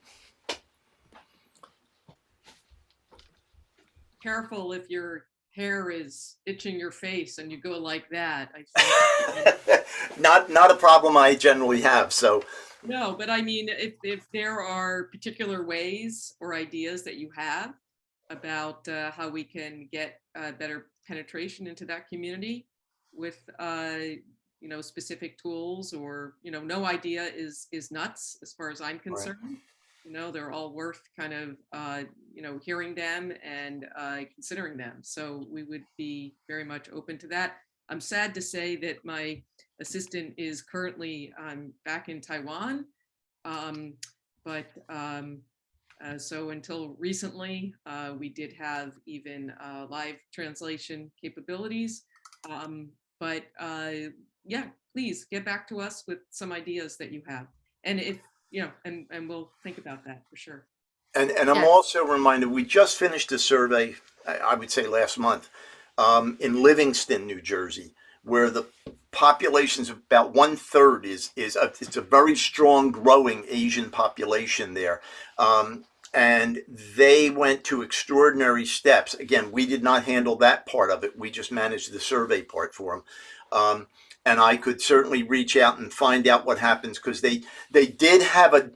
Careful if your hair is itching your face and you go like that. Not a problem I generally have, so. No, but I mean, if there are particular ways or ideas that you have about how we can get better penetration into that community with, specific tools, or, no idea is nuts as far as I'm concerned. Right. They're all worth kind of, hearing them and considering them. So we would be very much open to that. I'm sad to say that my assistant is currently back in Taiwan, but So until recently, we did have even live translation capabilities. But yeah, please get back to us with some ideas that you have. And if, and we'll think about that for sure. And I'm also reminded, we just finished a survey, I would say last month, in Livingston, New Jersey, where the population's about 1/3 it's a very strong growing Asian population there. And they went to extraordinary steps. Again, we did not handle that part of it. We just managed the survey part for them. And I could certainly reach out and find out what happens, because they did have a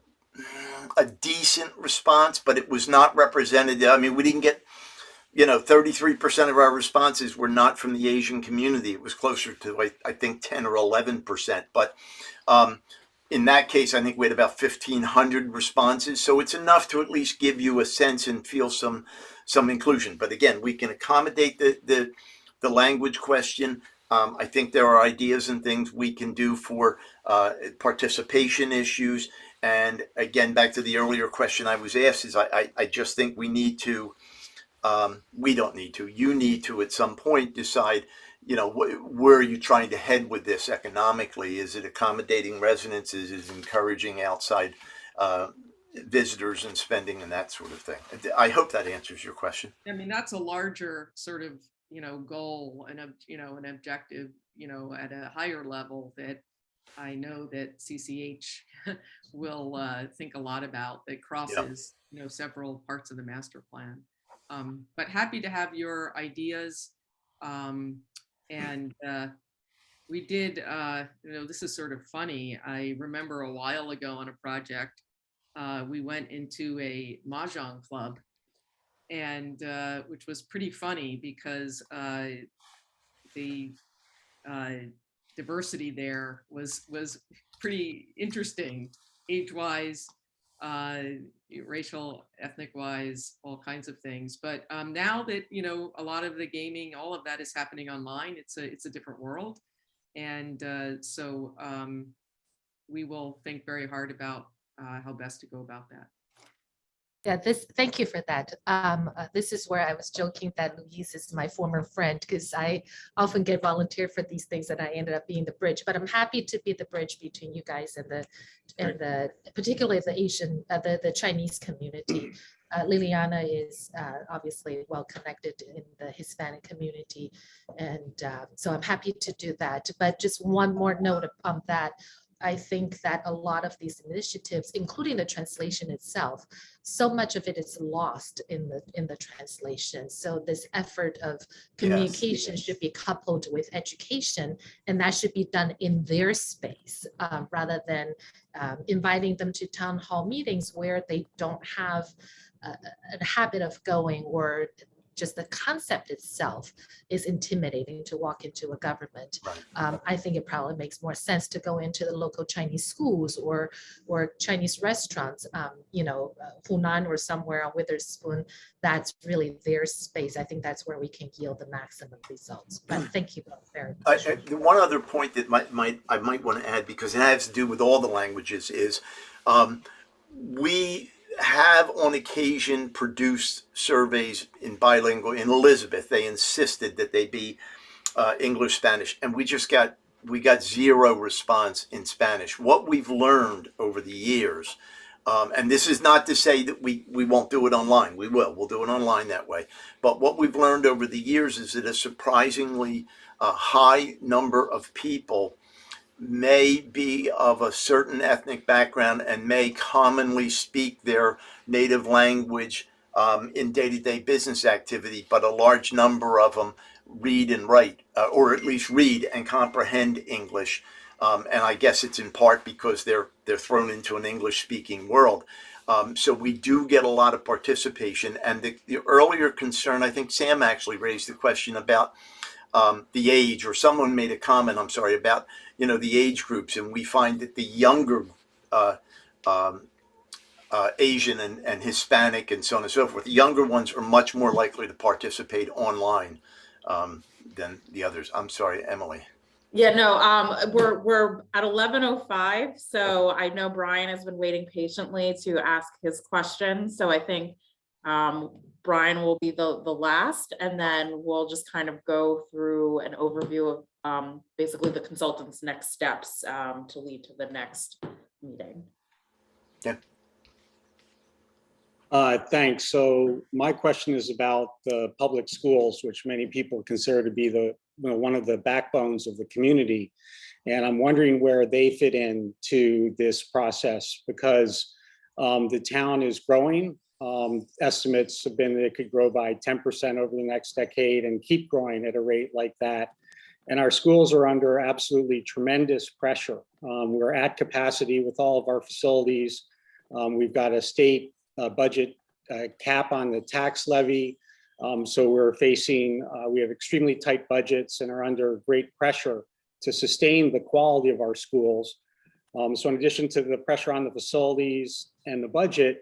decent response, but it was not representative. I mean, we didn't get, 33% of our responses were not from the Asian community. It was closer to, I think, 10 or 11%. But in that case, I think we had about 1,500 responses. So it's enough to at least give you a sense and feel some inclusion. But again, we can accommodate the language question. I think there are ideas and things we can do for participation issues. And again, back to the earlier question I was asked, is I just think we need to, we don't need to, you need to at some point decide, where are you trying to head with this economically? Is it accommodating residents? Is it encouraging outside visitors and spending and that sort of thing? I hope that answers your question. I mean, that's a larger sort of, goal and, an objective, at a higher level that I know that CCH will think a lot about, that crosses, several parts of the master plan. But happy to have your ideas. And we did, this is sort of funny. I remember a while ago on a project, we went into a Mahjong club, and which was pretty funny because the diversity there was pretty interesting, age-wise, racial, ethnic-wise, all kinds of things. But now that a lot of the gaming, all of that is happening online, it's a different world, and so we will think very hard about how best to go about that. Yeah, thank you for that. This is where I was joking that Louise is my former friend, because I often get volunteered for these things and I ended up being the bridge. But I'm happy to be the bridge between you guys and the particularly the Asian, the Chinese community. Liliana is obviously well connected in the Hispanic community, and so I'm happy to do that. But just one more note on that. I think that a lot of these initiatives, including the translation itself, so much of it is lost in the translation. So this effort of communication should be coupled with education, and that should be done in their space rather than inviting them to town hall meetings where they don't have a habit of going, or just the concept itself is intimidating to walk into a government. Right. I think it probably makes more sense to go into the local Chinese schools or Chinese restaurants, Hunan or somewhere on Witherspoon. That's really their space. I think that's where we can yield the maximum results. But thank you both very much. One other point that I might want to add, because it has to do with all the languages, is we have on occasion produced surveys in bilingual. In Elizabeth, they insisted that they be English, Spanish, and we got zero response in Spanish. What we've learned over the years, and this is not to say that we won't do it online. We'll do it online that way. But what we've learned over the years is that a surprisingly high number of people may be of a certain ethnic background and may commonly speak their native language in day-to-day business activity, but a large number of them read and write, or at least read and comprehend English. And I guess it's in part because they're thrown into an English-speaking world. So we do get a lot of participation. And the earlier concern, I think Sam actually raised the question about the age, or someone made a comment, I'm sorry, about the age groups, and we find that the younger Asian and Hispanic and so on and so forth, the younger ones are much more likely to participate online than the others. I'm sorry, Emily. Yeah, no, we're at 11:05, so I know Brian has been waiting patiently to ask his question. So I think Brian will be the last, and then we'll just kind of go through an overview of basically the consultant's next steps to lead to the next meeting. Yeah. Thanks. So my question is about the public schools, which many people consider to be the one of the backbones of the community. And I'm wondering where they fit into this process, because the town is growing. Estimates have been that it could grow by 10% over the next decade and keep growing at a rate like that. And our schools are under absolutely tremendous pressure. We're at capacity with all of our facilities. We've got a state budget cap on the tax levy. So we're facing, we have extremely tight budgets and are under great pressure to sustain the quality of our schools. So in addition to the pressure on the facilities and the budget,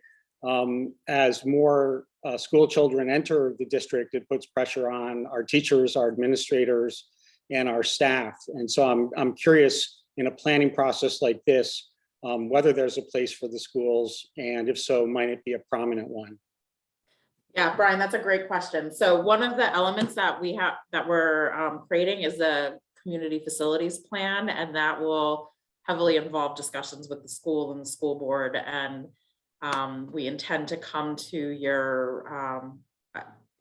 as more school children enter the district, it puts pressure on our teachers, our administrators, and our staff. And so I'm curious, in a planning process like this, whether there's a place for the schools, and if so, might it be a prominent one? Yeah, Brian, that's a great question. So one of the elements that we have that we're creating is a community facilities plan, and that will heavily involve discussions with the school and the school board. And we intend to come to your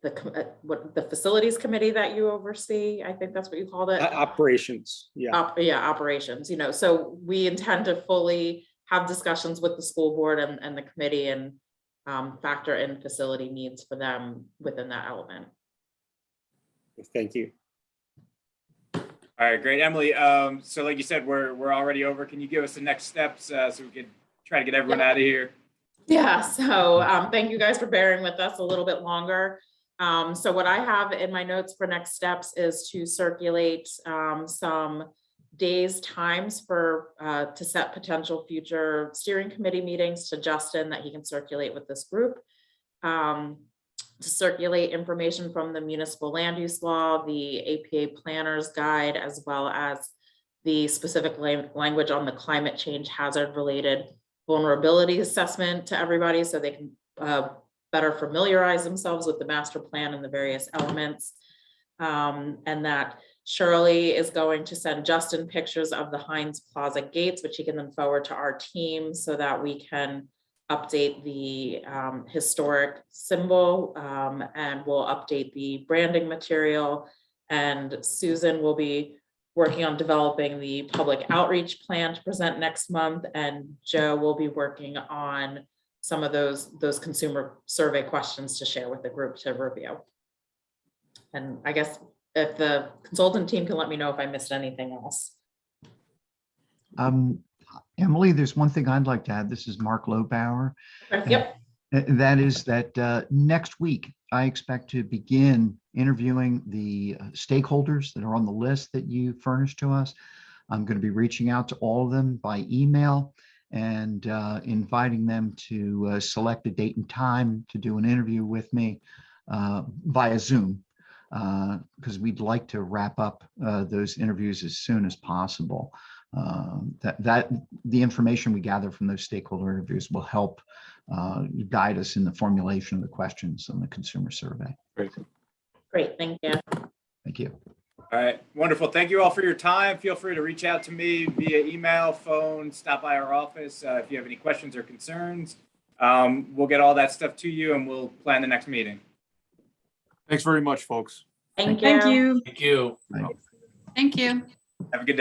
the facilities committee that you oversee. I think that's what you called it. Operations. Yeah. Operations. You know, so we intend to fully have discussions with the school board and the committee, and factor in facility needs for them within that element. Thank you. All right, great, Emily. So like you said, we're already over. Can you give us the next steps so we can try to get everyone out of here? Yeah, so thank you guys for bearing with us a little bit longer. So what I have in my notes for next steps is to circulate some days, times for to set potential future steering committee meetings to Justin that he can circulate with this group. To circulate information from the municipal land use law, the APA planner's guide, as well as the specific language on the climate change hazard related vulnerability assessment to everybody, so they can better familiarize themselves with the master plan and the various elements. And that Shirley is going to send Justin pictures of the Heinz Plaza gates, which he can then forward to our team so that we can update the historic symbol, and we'll update the branding material. And Susan will be working on developing the public outreach plan to present next month, and Joe will be working on some of those consumer survey questions to share with the group to review. And I guess if the consultant team can let me know if I missed anything else. Emily, there's one thing I'd like to add. This is Mark Lobauer. Okay, yep. That is that next week, I expect to begin interviewing the stakeholders that are on the list that you furnished to us. I'm going to be reaching out to all of them by email and inviting them to select a date and time to do an interview with me via Zoom, because we'd like to wrap up those interviews as soon as possible. That the information we gather from those stakeholder interviews will help guide us in the formulation of the questions on the consumer survey. Great, thank you. Thank you. All right, wonderful. Thank you all for your time. Feel free to reach out to me via email, phone, stop by our office if you have any questions or concerns. We'll get all that stuff to you, and we'll plan the next meeting. Thanks very much, folks. Thank you. Thank you. Thank you. Thank you. Have a good day.